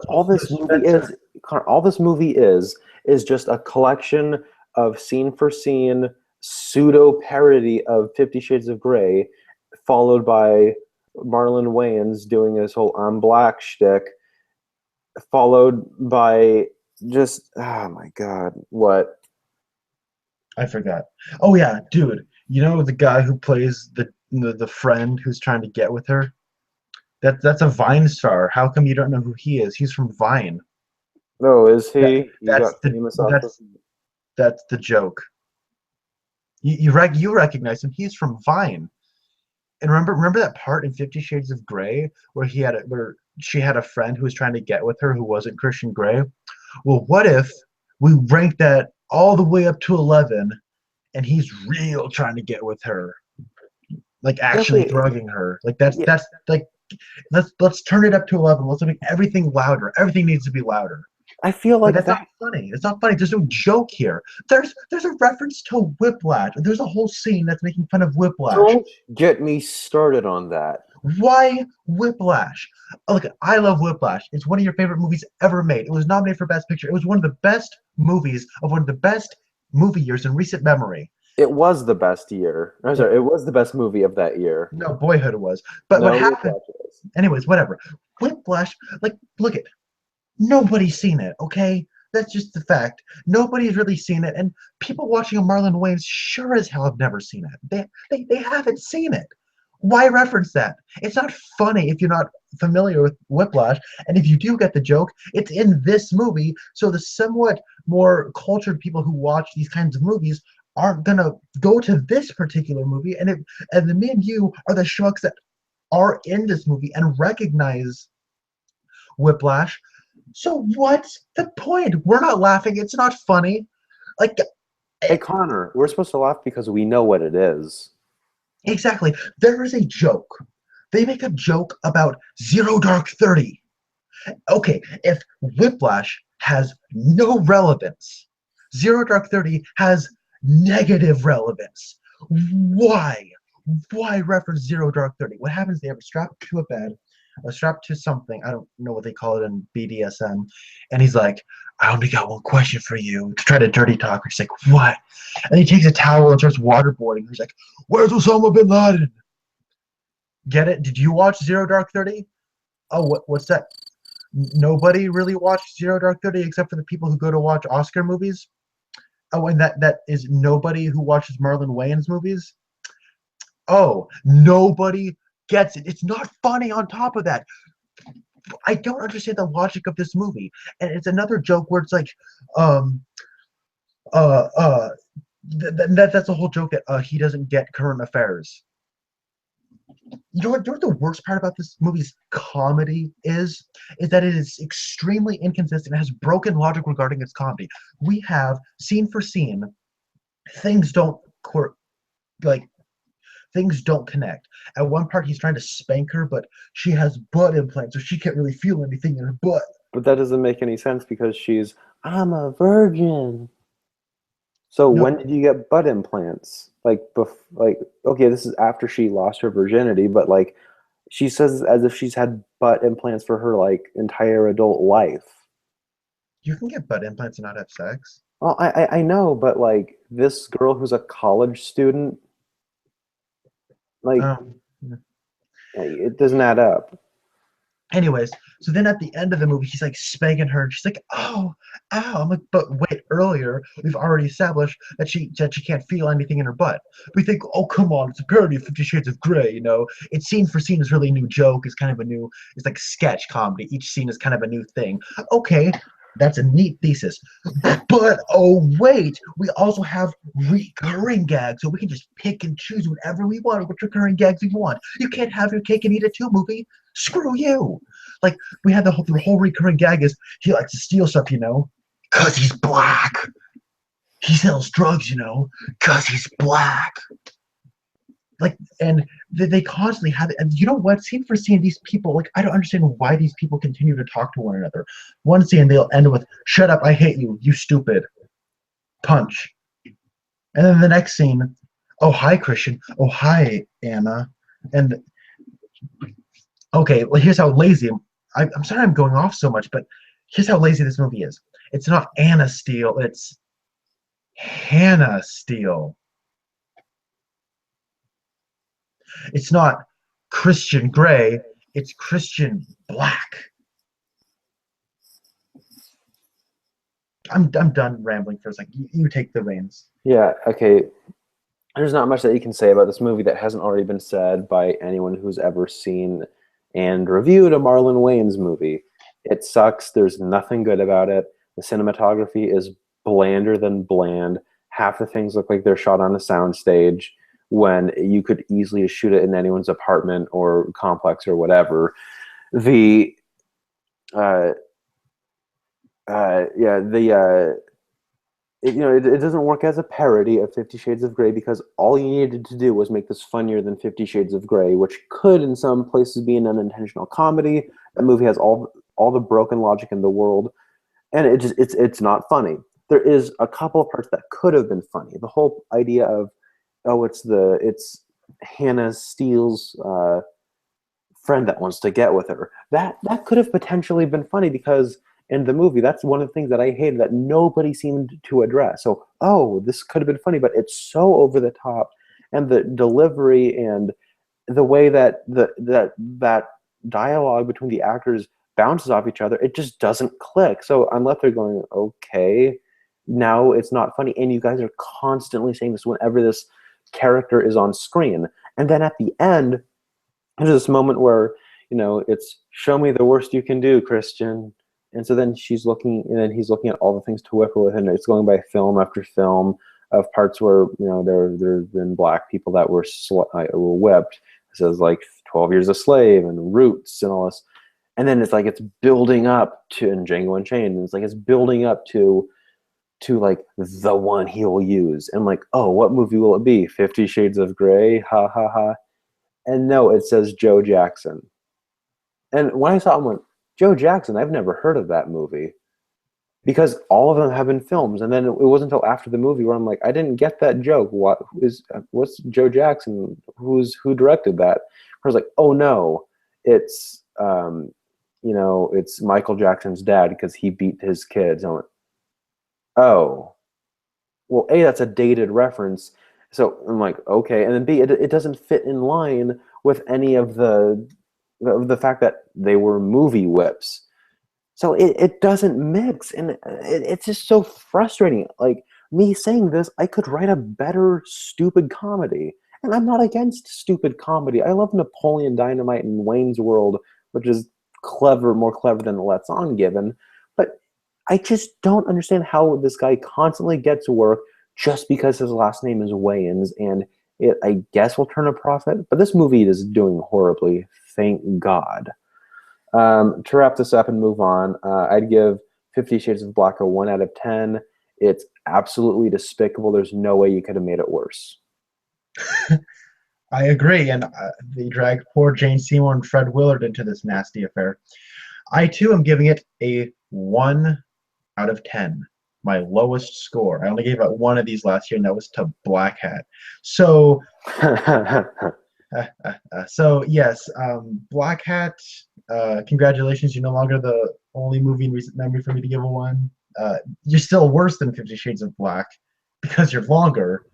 all this movie Spencer. is just a collection of scene for scene pseudo parody of 50 Shades of Grey, followed by Marlon Wayans doing his whole "I'm black" shtick, followed by just, oh my god, what? I forgot. Oh yeah, dude. You know the guy who plays the friend who's trying to get with her? That's a Vine star. How come you don't know who he is? He's from Vine. Oh, is That he that's got the famous off of? that's the joke. You recognize him. He's from Vine. And remember that part in 50 Shades of Grey where where she had a friend who was trying to get with her who wasn't Christian Grey? Well, what if we rank that all the way up to 11 and he's real trying to get with her, like Yeah, actually okay, drugging her. Like yeah, that's like let's turn it up to 11. Let's make everything louder. Everything needs to be louder. I feel But like that's that. not funny. It's not funny. There's no joke here. There's a reference to Whiplash. There's a whole scene that's making fun of Whiplash. Don't get me started on that. Why Whiplash? Look, I love Whiplash. It's one of your favorite movies ever made. It was nominated for Best Picture. It was one of the best movies of one of the best movie years in recent memory. It was the best year. I'm sorry, it was the best movie of that year. No, Boyhood was. But what No, happened? Whiplash was. Anyways, whatever. Whiplash, like, look at nobody's seen it, okay? That's just the fact. Nobody's really seen it, and people watching a Marlon Wayans sure as hell have never seen it. They haven't seen it. Why reference that? It's not funny if you're not familiar with Whiplash, and if you do get the joke, it's in this movie, so the somewhat more cultured people who watch these kinds of movies aren't gonna go to this particular movie, and the me and you are the schmucks that are in this movie and recognize Whiplash. So what's the point? We're not laughing. It's not funny. Like Hey, Connor, we're supposed to laugh because we know what it is. exactly. There is a joke. They make a joke about Zero Dark 30. Okay, if Whiplash has no relevance, Zero Dark 30 has negative relevance. Why? Why reference Zero Dark 30? What happens? They have a strap to a bed, a strap to something. I don't know what they call it in BDSM. And he's like, I only got one question for you to try to dirty talk her. She's like, what? And he takes a towel and starts waterboarding. He's like, where's Osama bin Laden? Get it? Did you watch Zero Dark 30? Oh, what's that? Nobody really watched Zero Dark 30 except for the people who go to watch Oscar movies. Oh, and that is nobody who watches Marlon Wayans movies. Oh, nobody gets it. It's not funny on top of that. I don't understand the logic of this movie. And it's another joke where it's like, um, uh, that's a whole joke that he doesn't get current affairs. You know what the worst part about this movie's comedy is that it is extremely inconsistent and has broken logic regarding its comedy. We have scene for scene, things don't like things don't connect. At one part, he's trying to spank her, but she has butt implants, so she can't really feel anything in her butt. But that doesn't make any sense because I'm a virgin. So when No, did you get butt implants? Okay, this is after she lost her virginity, but like she says as if she's had butt implants for her like entire adult life. you can get butt implants and not have sex. Well, I know, but like this girl who's a college student, like Um, it doesn't add up. Anyways, so then at the end of the movie, he's like spanking her, and she's like, "Oh, ow!" I'm like, "But wait, earlier we've already established that she can't feel anything in her butt." We think, "Oh, come on, it's a parody of Fifty Shades of Grey." It's scene for scene is really a new joke. It's kind of a new. It's like sketch comedy. Each scene is kind of a new thing. Okay, that's a neat thesis. But oh wait, we also have recurring gags, so we can just pick and choose whatever we want, what recurring gags we want. You can't have your cake and eat it too, movie. Screw you. Like we had the whole recurring gag is he likes to steal stuff, because he's black. He sells drugs, because he's black. Like, and they constantly have it. And you know what? Scene for scene, these people, like, I don't understand why these people continue to talk to one another. One scene, they'll end with, "Shut up, I hate you, you stupid." Punch. And then the next scene, "Oh, hi, Christian. Oh, hi, Anna." And okay, well, here's how lazy I'm sorry I'm going off so much, but here's how lazy this movie is. It's not Anna Steele, it's Hannah Steele. It's not Christian Grey, it's Christian Black. I'm done rambling for a second. You take the reins. Yeah, okay. There's not much that you can say about this movie that hasn't already been said by anyone who's ever seen and reviewed a Marlon Wayans movie. It sucks. There's nothing good about it. The cinematography is blander than bland. Half the things look like they're shot on a soundstage when you could easily shoot it in anyone's apartment or complex or whatever. The uh, yeah, it doesn't work as a parody of 50 Shades of Grey because all you needed to do was make this funnier than 50 Shades of Grey, which could in some places be an unintentional comedy. That movie has all the broken logic in the world, and it's not funny. There is a couple of parts that could have been funny. The whole idea of it's Hannah Steele's friend that wants to get with her. That could have potentially been funny because in the movie, that's one of the things that I hated that nobody seemed to address. So, oh, this could have been funny, but it's so over the top, and the delivery and the way that that dialogue between the actors bounces off each other, it just doesn't click. So I'm left there going, okay, now it's not funny, and you guys are constantly saying this whenever this character is on screen, and then at the end, there's this moment where it's show me the worst you can do, Christian. And so then she's looking, and then he's looking at all the things to whip her with, and it's going by film after film of parts where there've been black people that were whipped. It says like 12 Years a Slave and Roots and all this, and then it's like it's building up to in Django Unchained, and it's like it's building up to like the one he will use, and like, oh, what movie will it be? 50 Shades of Grey, ha ha ha. And no, it says Joe Jackson. And when I saw him, I went, Joe Jackson, I've never heard of that movie. Because all of them have been films. And then it wasn't until after the movie where I'm like, I didn't get that joke. What's Joe Jackson? Who directed that? I was like, oh no, it's it's Michael Jackson's dad because he beat his kids. I went, oh. Well, A, that's a dated reference. So I'm like, okay. And then B, it doesn't fit in line with any of the fact that they were movie whips. So it doesn't mix. And it's just so frustrating. Like me saying this, I could write a better stupid comedy. And I'm not against stupid comedy. I love Napoleon Dynamite and Wayne's World, which is more clever than Let's On Given. But I just don't understand how this guy constantly gets work just because his last name is Wayans, and it, I guess, will turn a profit. But this movie is doing horribly. Thank God. To wrap this up and move on, I'd give 50 Shades of Black a 1 out of 10. It's absolutely despicable. There's no way you could have made it worse. I agree, and they dragged poor Jane Seymour and Fred Willard into this nasty affair. I too am giving it a 1 out of 10, my lowest score. I only gave out one of these last year, and that was to Black Hat. So, yes, Black Hat. Congratulations, you're no longer the only movie in recent memory for me to give a 1. You're still worse than 50 Shades of Black because you're longer.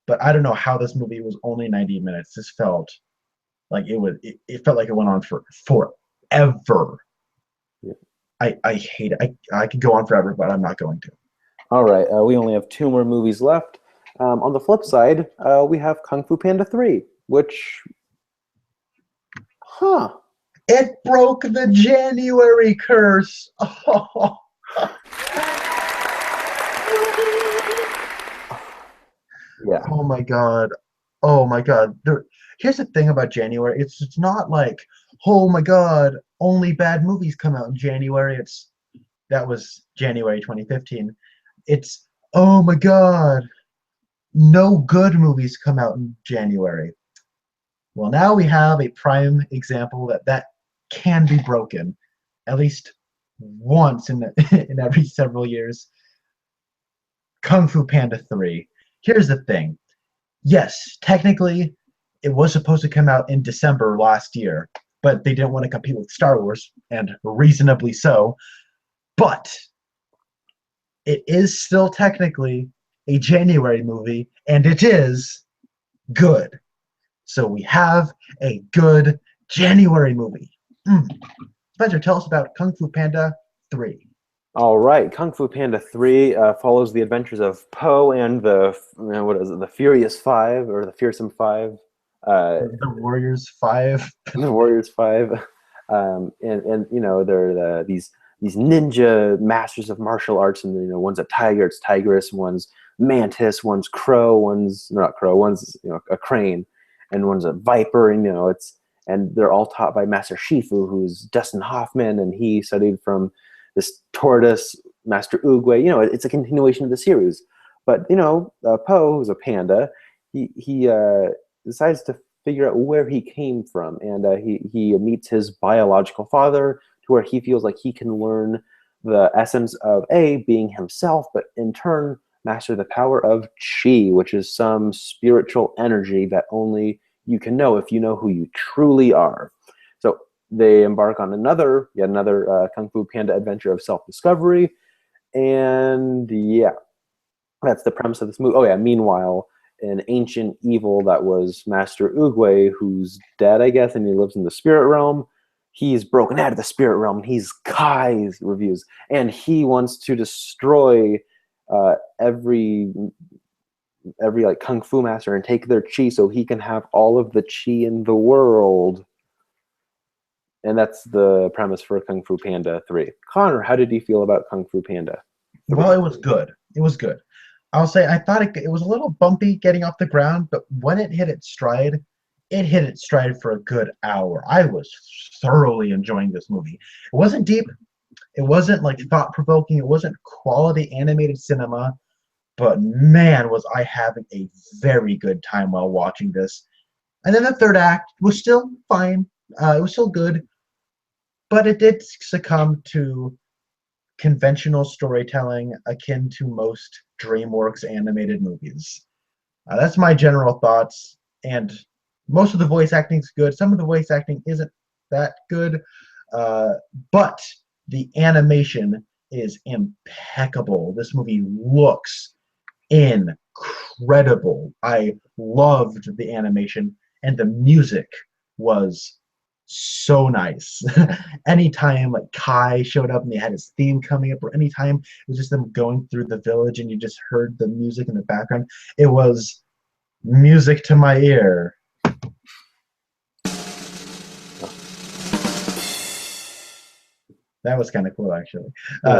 But I don't know how this movie was only 90 minutes. This felt like it felt like it went on for forever. Yeah. I hate it. I could go on forever, but I'm not going to. All right, we only have 2 more movies left. On the flip side, we have Kung Fu Panda 3, which, It broke the January curse. Oh. Yeah. Oh my god. Oh my god. Here's the thing about January. It's not like, oh my god, only bad movies come out in January. That was January 2015. It's, oh my god, no good movies come out in January. Well, now we have a prime example that can be broken at least once in every several years. Kung Fu Panda 3. Here's the thing. Yes, technically, it was supposed to come out in December last year, but they didn't want to compete with Star Wars, and reasonably so. But it is still technically a January movie, and it is good. So we have a good January movie. Spencer, tell us about Kung Fu Panda 3. All right, Kung Fu Panda 3 follows the adventures of Po and the Furious Five, or the Fearsome Five. The Warriors 5. The Warriors 5. And they're these ninja masters of martial arts, and one's a tiger, it's Tigress, one's mantis, one's crow, one's not crow, one's a crane, and one's a viper, and they're all taught by Master Shifu, who's Dustin Hoffman, and he studied from this tortoise, Master Oogway. It's a continuation of the series. But Po, who's a panda, he decides to figure out where he came from, and he meets his biological father, to where he feels like he can learn the essence of being himself, but in turn master the power of chi, which is some spiritual energy that only you can know if you know who you truly are. So they embark on yet another Kung Fu Panda adventure of self-discovery, and yeah, that's the premise of this movie. Oh yeah, meanwhile, an ancient evil that was Master Oogway, who's dead, I guess, and he lives in the spirit realm. He's broken out of the spirit realm. He's Kai's reviews, and he wants to destroy every like kung fu master and take their chi, so he can have all of the chi in the world. And that's the premise for Kung Fu Panda 3. Connor, how did you feel about Kung Fu Panda 3? Well, it was good. It was good. I'll say I thought it was a little bumpy getting off the ground, but when it hit its stride for a good hour. I was thoroughly enjoying this movie. It wasn't deep. It wasn't like thought-provoking. It wasn't quality animated cinema. But man, was I having a very good time while watching this. And then the third act was still fine. It was still good. But it did succumb to conventional storytelling akin to most DreamWorks animated movies. That's my general thoughts. And most of the voice acting is good. Some of the voice acting isn't that good. But the animation is impeccable. This movie looks incredible. I loved the animation, and the music was so nice. Anytime like Kai showed up and they had his theme coming up, or anytime it was just them going through the village and you just heard the music in the background, it was music to my ear. That was kind of cool, actually.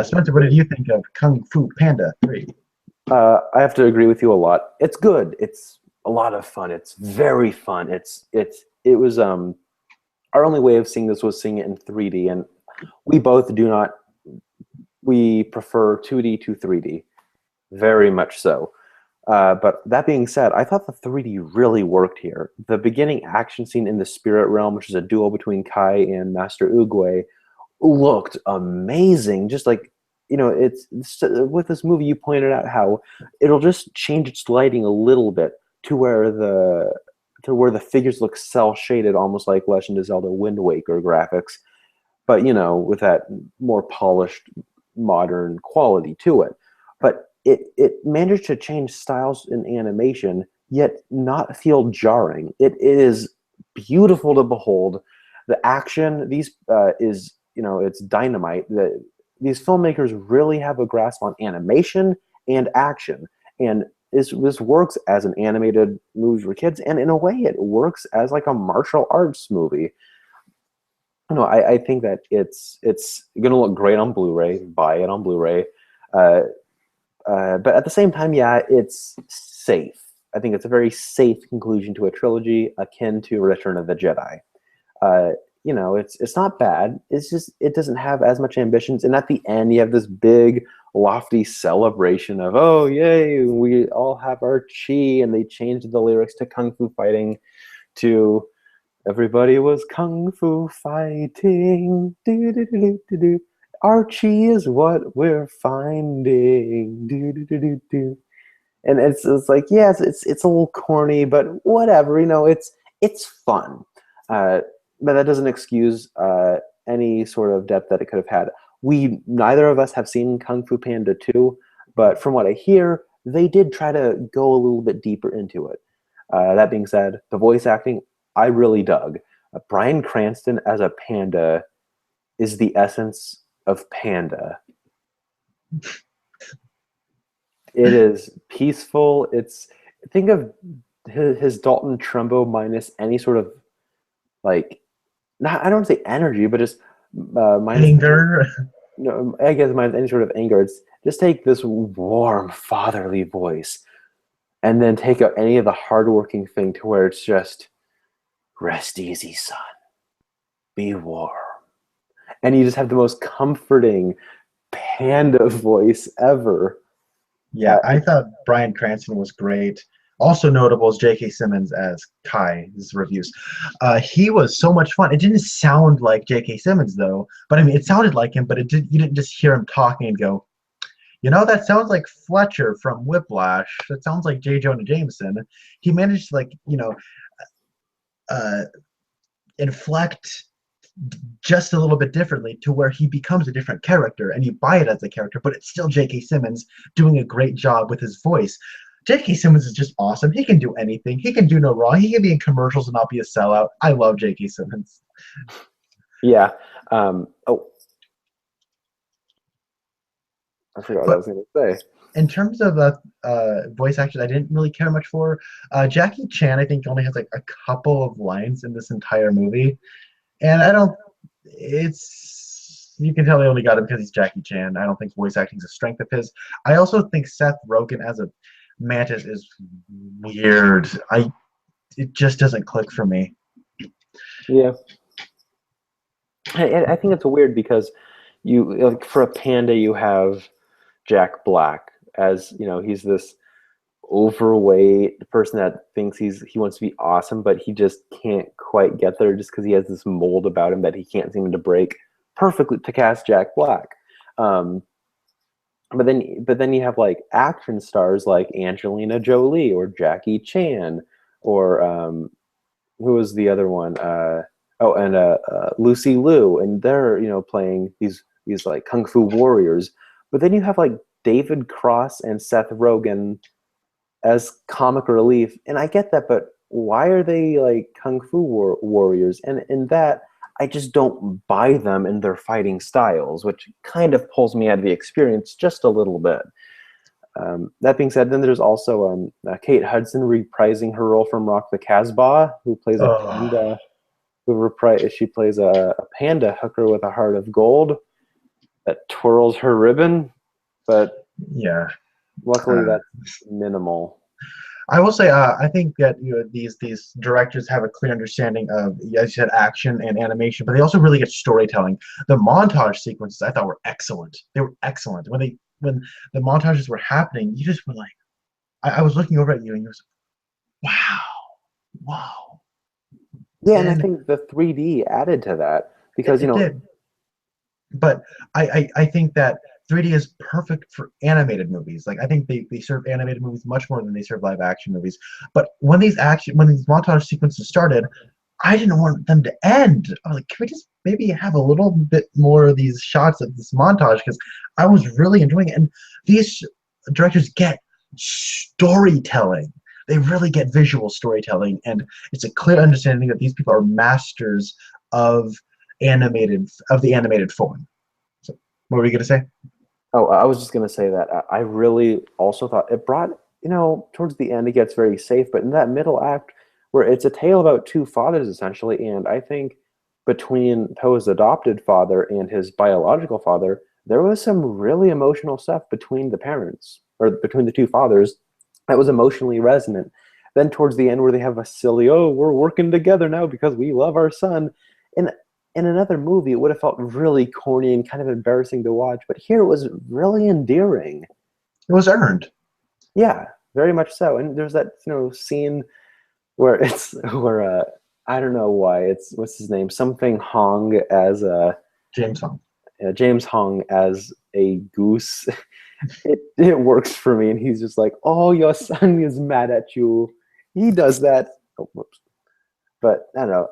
Spencer, what did you think of Kung Fu Panda 3? I have to agree with you a lot. It's good. It's a lot of fun. It's very fun. It was our only way of seeing this was seeing it in 3D, and we both do not we prefer 2D to 3D, very much so. But that being said, I thought the 3D really worked here. The beginning action scene in the spirit realm, which is a duel between Kai and Master Oogway, looked amazing. Just like, with this movie, you pointed out how it'll just change its lighting a little bit to where the figures look cell shaded, almost like Legend of Zelda Wind Waker graphics, but with that more polished modern quality to it. But it managed to change styles in animation, yet not feel jarring. It is beautiful to behold. The action, it's dynamite. These filmmakers really have a grasp on animation and action, and this works as an animated movie for kids, and in a way, it works as like a martial arts movie. I think that it's going to look great on Blu-ray. Buy it on Blu-ray. But at the same time, yeah, it's safe. I think it's a very safe conclusion to a trilogy akin to Return of the Jedi. It's not bad. It's just it doesn't have as much ambitions. And at the end, you have this big, lofty celebration of, oh, yay, we all have our chi, and they changed the lyrics to Kung Fu Fighting to everybody was Kung Fu fighting. Do, do, do, do, do, do. Archie is what we're finding. Do, do, do, do, do. And it's like, yes, it's a little corny, but whatever. It's fun. But that doesn't excuse any sort of depth that it could have had. Neither of us have seen Kung Fu Panda 2, but from what I hear, they did try to go a little bit deeper into it. That being said, the voice acting, I really dug. Bryan Cranston as a panda is the essence of panda. It is peaceful. Think of his Dalton Trumbo minus any sort of like, not, I don't want to say energy, but just minus Anger. no, I guess minus any sort of anger. It's just take this warm fatherly voice, and then take out any of the hardworking thing to where it's just rest easy, son. Be warm. And you just have the most comforting panda voice ever. Yeah, I thought Bryan Cranston was great. Also notable is J.K. Simmons as Kai. His reviews. He was so much fun. It didn't sound like J.K. Simmons though, but I mean, it sounded like him. But it did. You didn't just hear him talking and go, that sounds like Fletcher from Whiplash. That sounds like J. Jonah Jameson. He managed to uh, inflect just a little bit differently to where he becomes a different character and you buy it as a character, but it's still J.K. Simmons doing a great job with his voice. J.K. Simmons is just awesome. He can do anything. He can do no wrong. He can be in commercials and not be a sellout. I love J.K. Simmons. Yeah. Oh, I forgot what I was going to say. In terms of voice actors, I didn't really care much for. Jackie Chan, I think, only has like a couple of lines in this entire movie. And I don't, you can tell they only got him because he's Jackie Chan. I don't think voice acting is a strength of his. I also think Seth Rogen as a Mantis is weird. It just doesn't click for me. Yeah. I think it's weird because for a panda, you have Jack Black as, he's this overweight person that thinks he wants to be awesome, but he just can't quite get there just because he has this mold about him that he can't seem to break perfectly to cast Jack Black. But then you have like action stars like Angelina Jolie or Jackie Chan or who was the other one? Lucy Liu, and they're playing these like kung fu warriors. But then you have like David Cross and Seth Rogen as comic relief, and I get that, but why are they like kung fu warriors? And in that, I just don't buy them in their fighting styles, which kind of pulls me out of the experience just a little bit. That being said, then there's also Kate Hudson reprising her role from Rock the Casbah, who plays a panda. She plays a panda hooker with a heart of gold that twirls her ribbon, but yeah, luckily that's minimal. I will say, I think that these directors have a clear understanding of, as you said, action and animation, but they also really get storytelling. The montage sequences I thought were excellent. They were excellent when the montages were happening. You just were like, I was looking over at you, and you was like, wow, wow, Yeah, and I and think the 3D added to that because it did. But I think that 3D is perfect for animated movies. Like I think they serve animated movies much more than they serve live action movies. But when these montage sequences started, I didn't want them to end. I was like, can we just maybe have a little bit more of these shots of this montage? Because I was really enjoying it. And these directors get storytelling. They really get visual storytelling, and it's a clear understanding that these people are masters of the animated form. So, what were you gonna say? Oh, I was just going to say that I really also thought it brought, towards the end, it gets very safe, but in that middle act, where it's a tale about two fathers essentially, and I think between Poe's adopted father and his biological father, there was some really emotional stuff between the parents, or between the two fathers, that was emotionally resonant. Then towards the end, where they have a silly, oh, we're working together now because we love our son. And in another movie, it would have felt really corny and kind of embarrassing to watch, but here it was really endearing. It was earned. Yeah, very much so. And there's that scene where it's where I don't know why it's what's his name, something Hong as a James Hong. James Hong as a goose. It works for me, and he's just like, oh, your son is mad at you. He does that. Oh, whoops. But I don't know.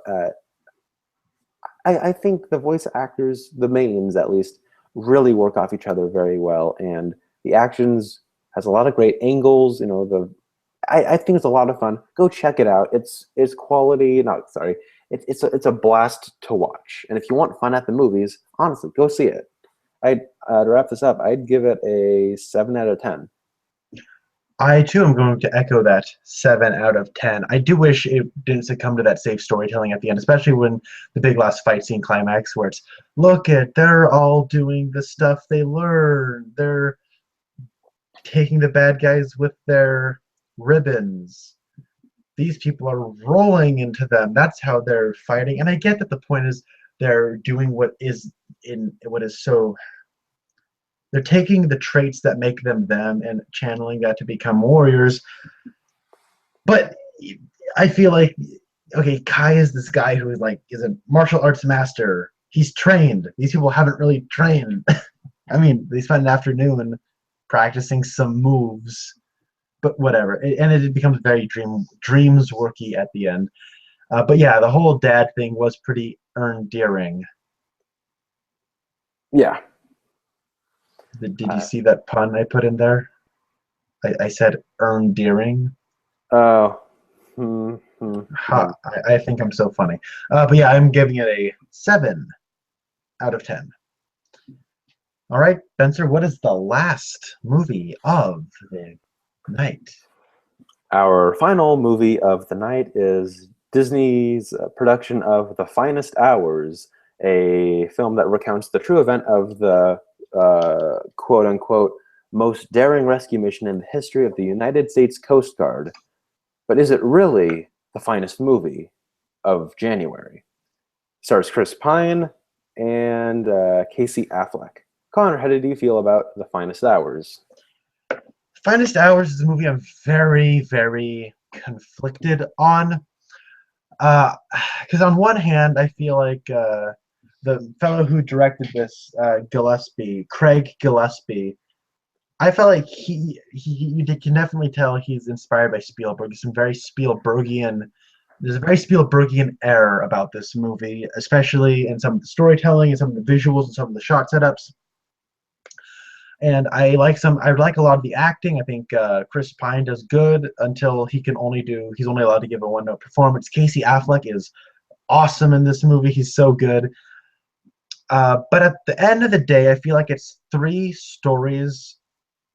I think the voice actors, the mains at least, really work off each other very well, and the actions has a lot of great angles. I think it's a lot of fun. Go check it out. It's quality. Not sorry. It's a blast to watch. And if you want fun at the movies, honestly, go see it. To wrap this up, I'd give it a 7 out of 10. I too am going to echo that 7 out of 10. I do wish it didn't succumb to that safe storytelling at the end, especially when the big last fight scene climax, where it's they're all doing the stuff they learned. They're taking the bad guys with their ribbons. These people are rolling into them. That's how they're fighting. And I get that the point is they're doing what is so they're taking the traits that make them them and channeling that to become warriors. But I feel like, okay, Kai is this guy who is a martial arts master. He's trained. These people haven't really trained. I mean, they spent an afternoon practicing some moves, but whatever. And it becomes very dreams worky at the end. But yeah, the whole dad thing was pretty endearing. Yeah. Did you see that pun I put in there? I said endearing. Oh. Ha, I think I'm so funny. But yeah, I'm giving it a 7 out of 10. All right, Spencer, what is the last movie of the night? Our final movie of the night is Disney's production of The Finest Hours, a film that recounts the true event of the quote unquote most daring rescue mission in the history of the United States Coast Guard. But is it really the finest movie of January? Stars Chris Pine and Casey Affleck. Connor, how did you feel about The Finest Hours? Finest Hours is a movie I'm very, very conflicted on. Because on one hand, I feel like the fellow who directed this, Craig Gillespie, I felt like you can definitely tell he's inspired by Spielberg. There's a very Spielbergian air about this movie, especially in some of the storytelling and some of the visuals and some of the shot setups. And I like a lot of the acting. I think Chris Pine does good until he's only allowed to give a one-note performance. Casey Affleck is awesome in this movie. He's so good. But at the end of the day, I feel like it's three stories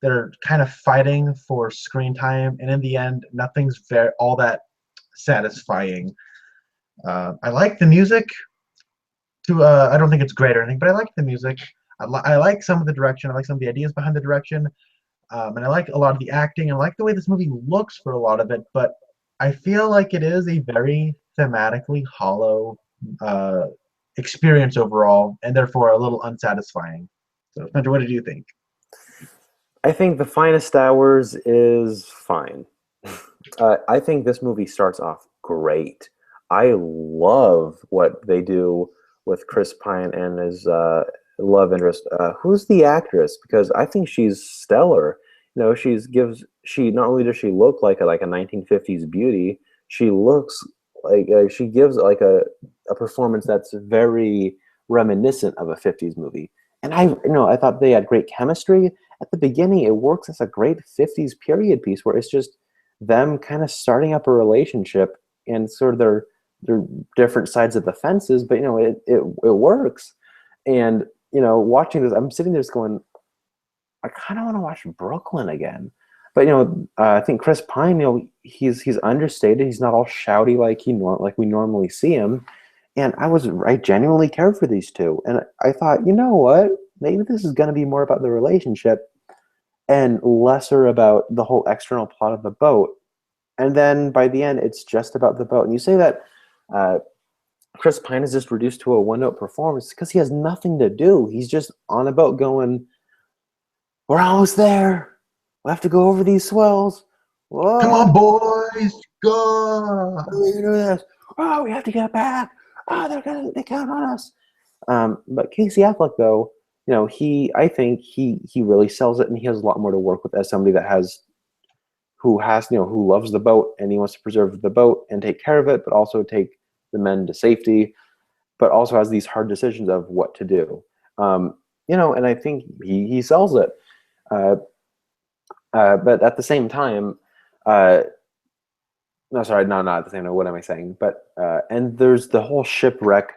that are kind of fighting for screen time, and in the end, nothing's all that satisfying. I like the music. I don't think it's great or anything, but I like the music. I like some of the direction. I like some of the ideas behind the direction. and I like a lot of the acting. I like the way this movie looks for a lot of it, but I feel like it is a very thematically hollow uh, experience overall, and therefore a little unsatisfying. So, Spencer, what did you think? I think The Finest Hours is fine. I think this movie starts off great. I love what they do with Chris Pine and his love interest. Who's the actress? Because I think she's stellar. You know, she not only does she look like a 1950s beauty, she looks like she gives like a performance that's very reminiscent of a 50s movie. And I thought they had great chemistry at the beginning. It works as a great 50s period piece where it's just them kind of starting up a relationship and sort of their different sides of the fences, but it works. And watching this, I'm sitting there just going, I kind of want to watch Brooklyn again. But I think Chris Pine, he's understated. He's not all shouty like we normally see him. And I genuinely cared for these two, and I thought, you know what? Maybe this is going to be more about the relationship and lesser about the whole external plot of the boat. And then by the end, it's just about the boat. And you say that uh, Chris Pine is just reduced to a one-note performance because he has nothing to do. He's just on a boat going, "We're almost there. We have to go over these swells. Come Whoa, on, boys, go! how are we gonna do this? Oh, we have to get back. Oh, they count on us." But Casey Affleck, though, I think he really sells it, and he has a lot more to work with as somebody who loves the boat and he wants to preserve the boat and take care of it, but also take the men to safety, but also has these hard decisions of what to do. And I think he sells it. Uh, but at the same time, uh, no, sorry, no, not at the same time. What am I saying? But and there's the whole shipwreck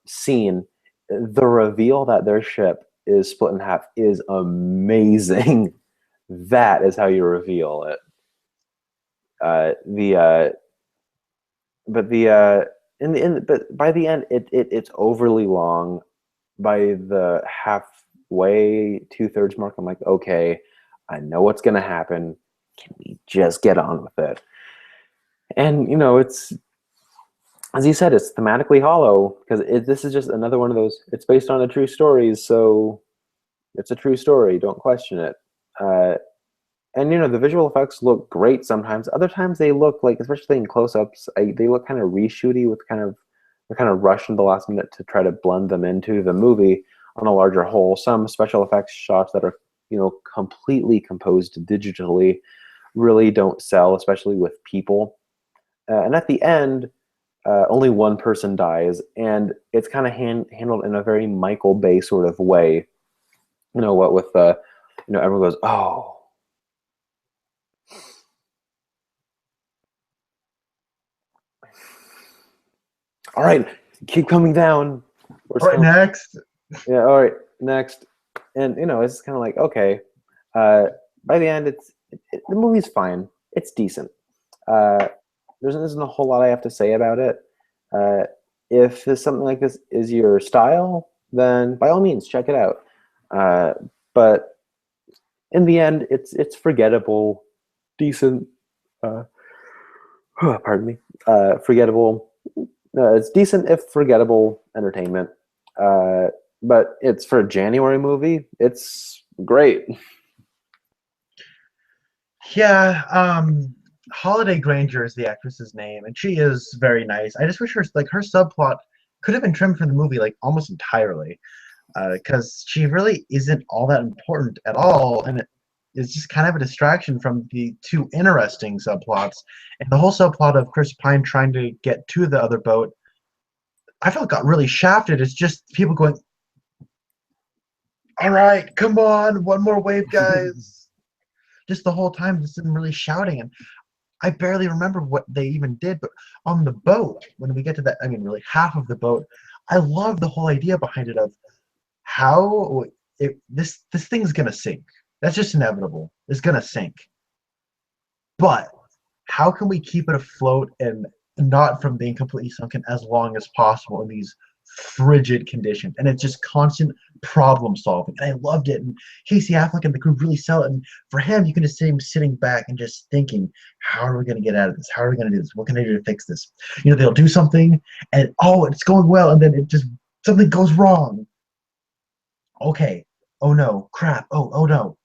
scene. The reveal that their ship is split in half is amazing. That is how you reveal it. The but the but by the end, it's overly long. By the halfway, 2/3 mark, I'm like, okay, I know what's gonna happen. Can we just get on with it? And it's, as you said, it's thematically hollow because this is just another one of those. It's based on a true story, so it's a true story. Don't question it. Uh, and the visual effects look great sometimes. Other times they look like, especially in close-ups, they look kind of reshooty with they're kind of rushed in the last minute to try to blend them into the movie on a larger whole. Some special effects shots that are completely composed digitally really don't sell, especially with people. And at the end, only one person dies, and it's kind of handled in a very Michael Bay sort of way. What with everyone goes, "Oh." All right, keep coming down. All right, next. Yeah, all right, next. And it's kind of like, okay. By the end, the movie's fine. It's decent. Uh, there isn't a whole lot I have to say about it. Uh, if something like this is your style, then by all means, check it out. But in the end, it's forgettable, decent. Uh, pardon me. Forgettable. It's decent if forgettable entertainment. But it's for a January movie. It's great. Yeah, Holiday Granger is the actress's name, and she is very nice. I just wish her subplot could have been trimmed from the movie like almost entirely, because she really isn't all that important at all, and it is just kind of a distraction from the two interesting subplots. And the whole subplot of Chris Pine trying to get to the other boat, I felt got really shafted. It's just people going, "All right, come on, one more wave, guys." Just the whole time, just them really shouting, and I barely remember what they even did. But on the boat, when we get to that, I mean, really half of the boat, I love the whole idea behind it of how this thing's gonna sink. That's just inevitable. It's gonna sink. But how can we keep it afloat and not from being completely sunken as long as possible in these frigid conditions, and it's just constant problem solving. And I loved it. And Casey Affleck and the crew really sell it. And for him, you can just see him sitting back and just thinking, how are we going to get out of this? How are we going to do this? What can I do to fix this? You know, they'll do something, and oh, it's going well, and then it just something goes wrong. Okay. Oh no, crap. Oh no.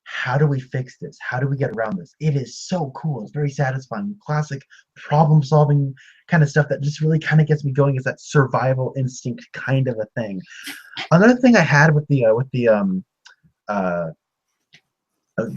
How do we fix this? How do we get around this? It is so cool. It's very satisfying. Classic problem solving kind of stuff that just really kind of gets me going is that survival instinct kind of a thing. Another thing I had with the uh,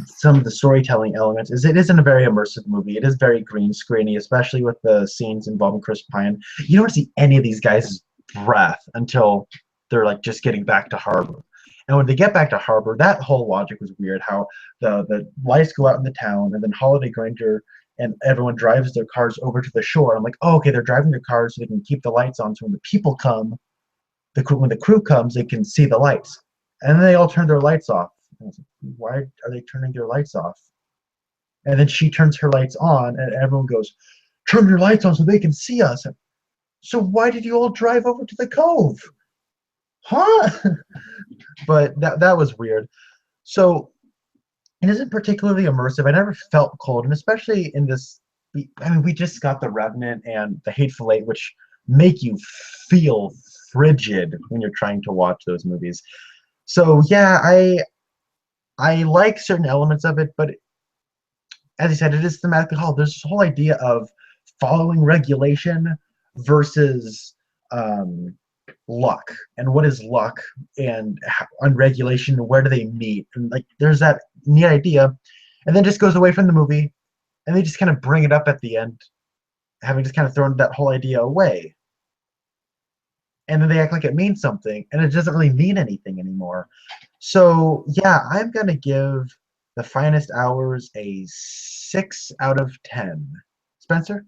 some of the storytelling elements is it isn't a very immersive movie. It is very green screeny, especially with the scenes involving Chris Pine. You don't see any of these guys' breath until they're like just getting back to harbor. And when they get back to harbor, that whole logic was weird. How the lights go out in the town, and then Holiday Granger and everyone drives their cars over to the shore. I'm like, oh, okay, they're driving their cars so they can keep the lights on. So when the people come, when the crew comes, they can see the lights. And then they all turn their lights off. And I was like, why are they turning their lights off? And then she turns her lights on, and everyone goes, turn your lights on so they can see us. So why did you all drive over to the cove? Huh? But that was weird. So it isn't particularly immersive. I never felt cold, and especially in this. I mean, we just got The Revenant and The Hateful Eight, which make you feel frigid when you're trying to watch those movies. So yeah, I like certain elements of it, but as I said, it is thematically hollow. There's this whole idea of following regulation versus luck, and what is luck, and on regulation, where do they meet, and like there's that neat idea, and then just goes away from the movie, and they just kind of bring it up at the end, having just kind of thrown that whole idea away, and then they act like it means something, and it doesn't really mean anything anymore. So yeah, I'm gonna give The Finest Hours a 6 out of 10. Spencer?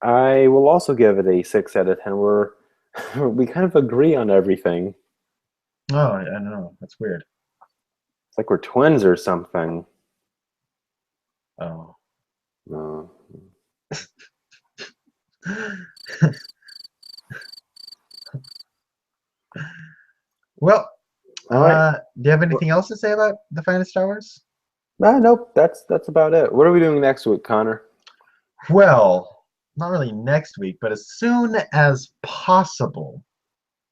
I will also give it a 6 out of 10. We kind of agree on everything. Oh, I don't know. That's weird. It's like we're twins or something. Oh. No. Well, All right. do you have anything else to say about The Finest Hours? Nope. That's about it. What are we doing next week, Connor? Well, not really next week, but as soon as possible,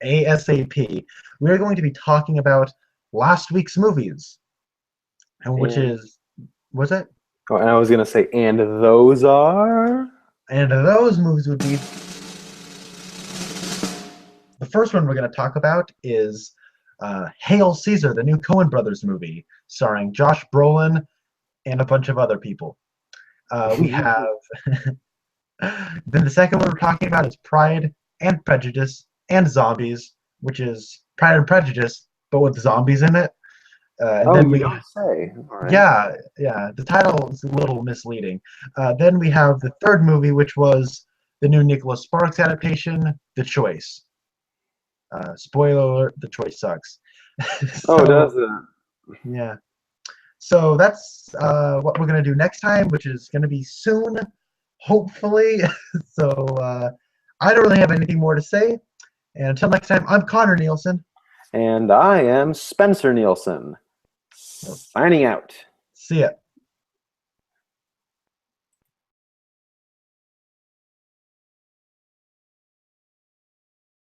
ASAP, we're going to be talking about last week's movies, and which And, is, what's it? oh, and I was gonna say, and those are. And those movies would be, the first one we're going to talk about is Hail Caesar, the new Coen Brothers movie, starring Josh Brolin and a bunch of other people. We have, then the second one we're talking about is Pride and Prejudice and Zombies, which is Pride and Prejudice, but with zombies in it. And Oh, then you we, don't say. All right. yeah, the title is a little misleading. Then we have the third movie, which was the new Nicholas Sparks adaptation, The Choice. Spoiler alert, The Choice sucks. Oh, So, does it? yeah. So that's what we're going to do next time, which is going to be soon, hopefully. So I don't really have anything more to say. And until next time, I'm Connor Nielsen. And I am Spencer Nielsen. Signing out. See ya.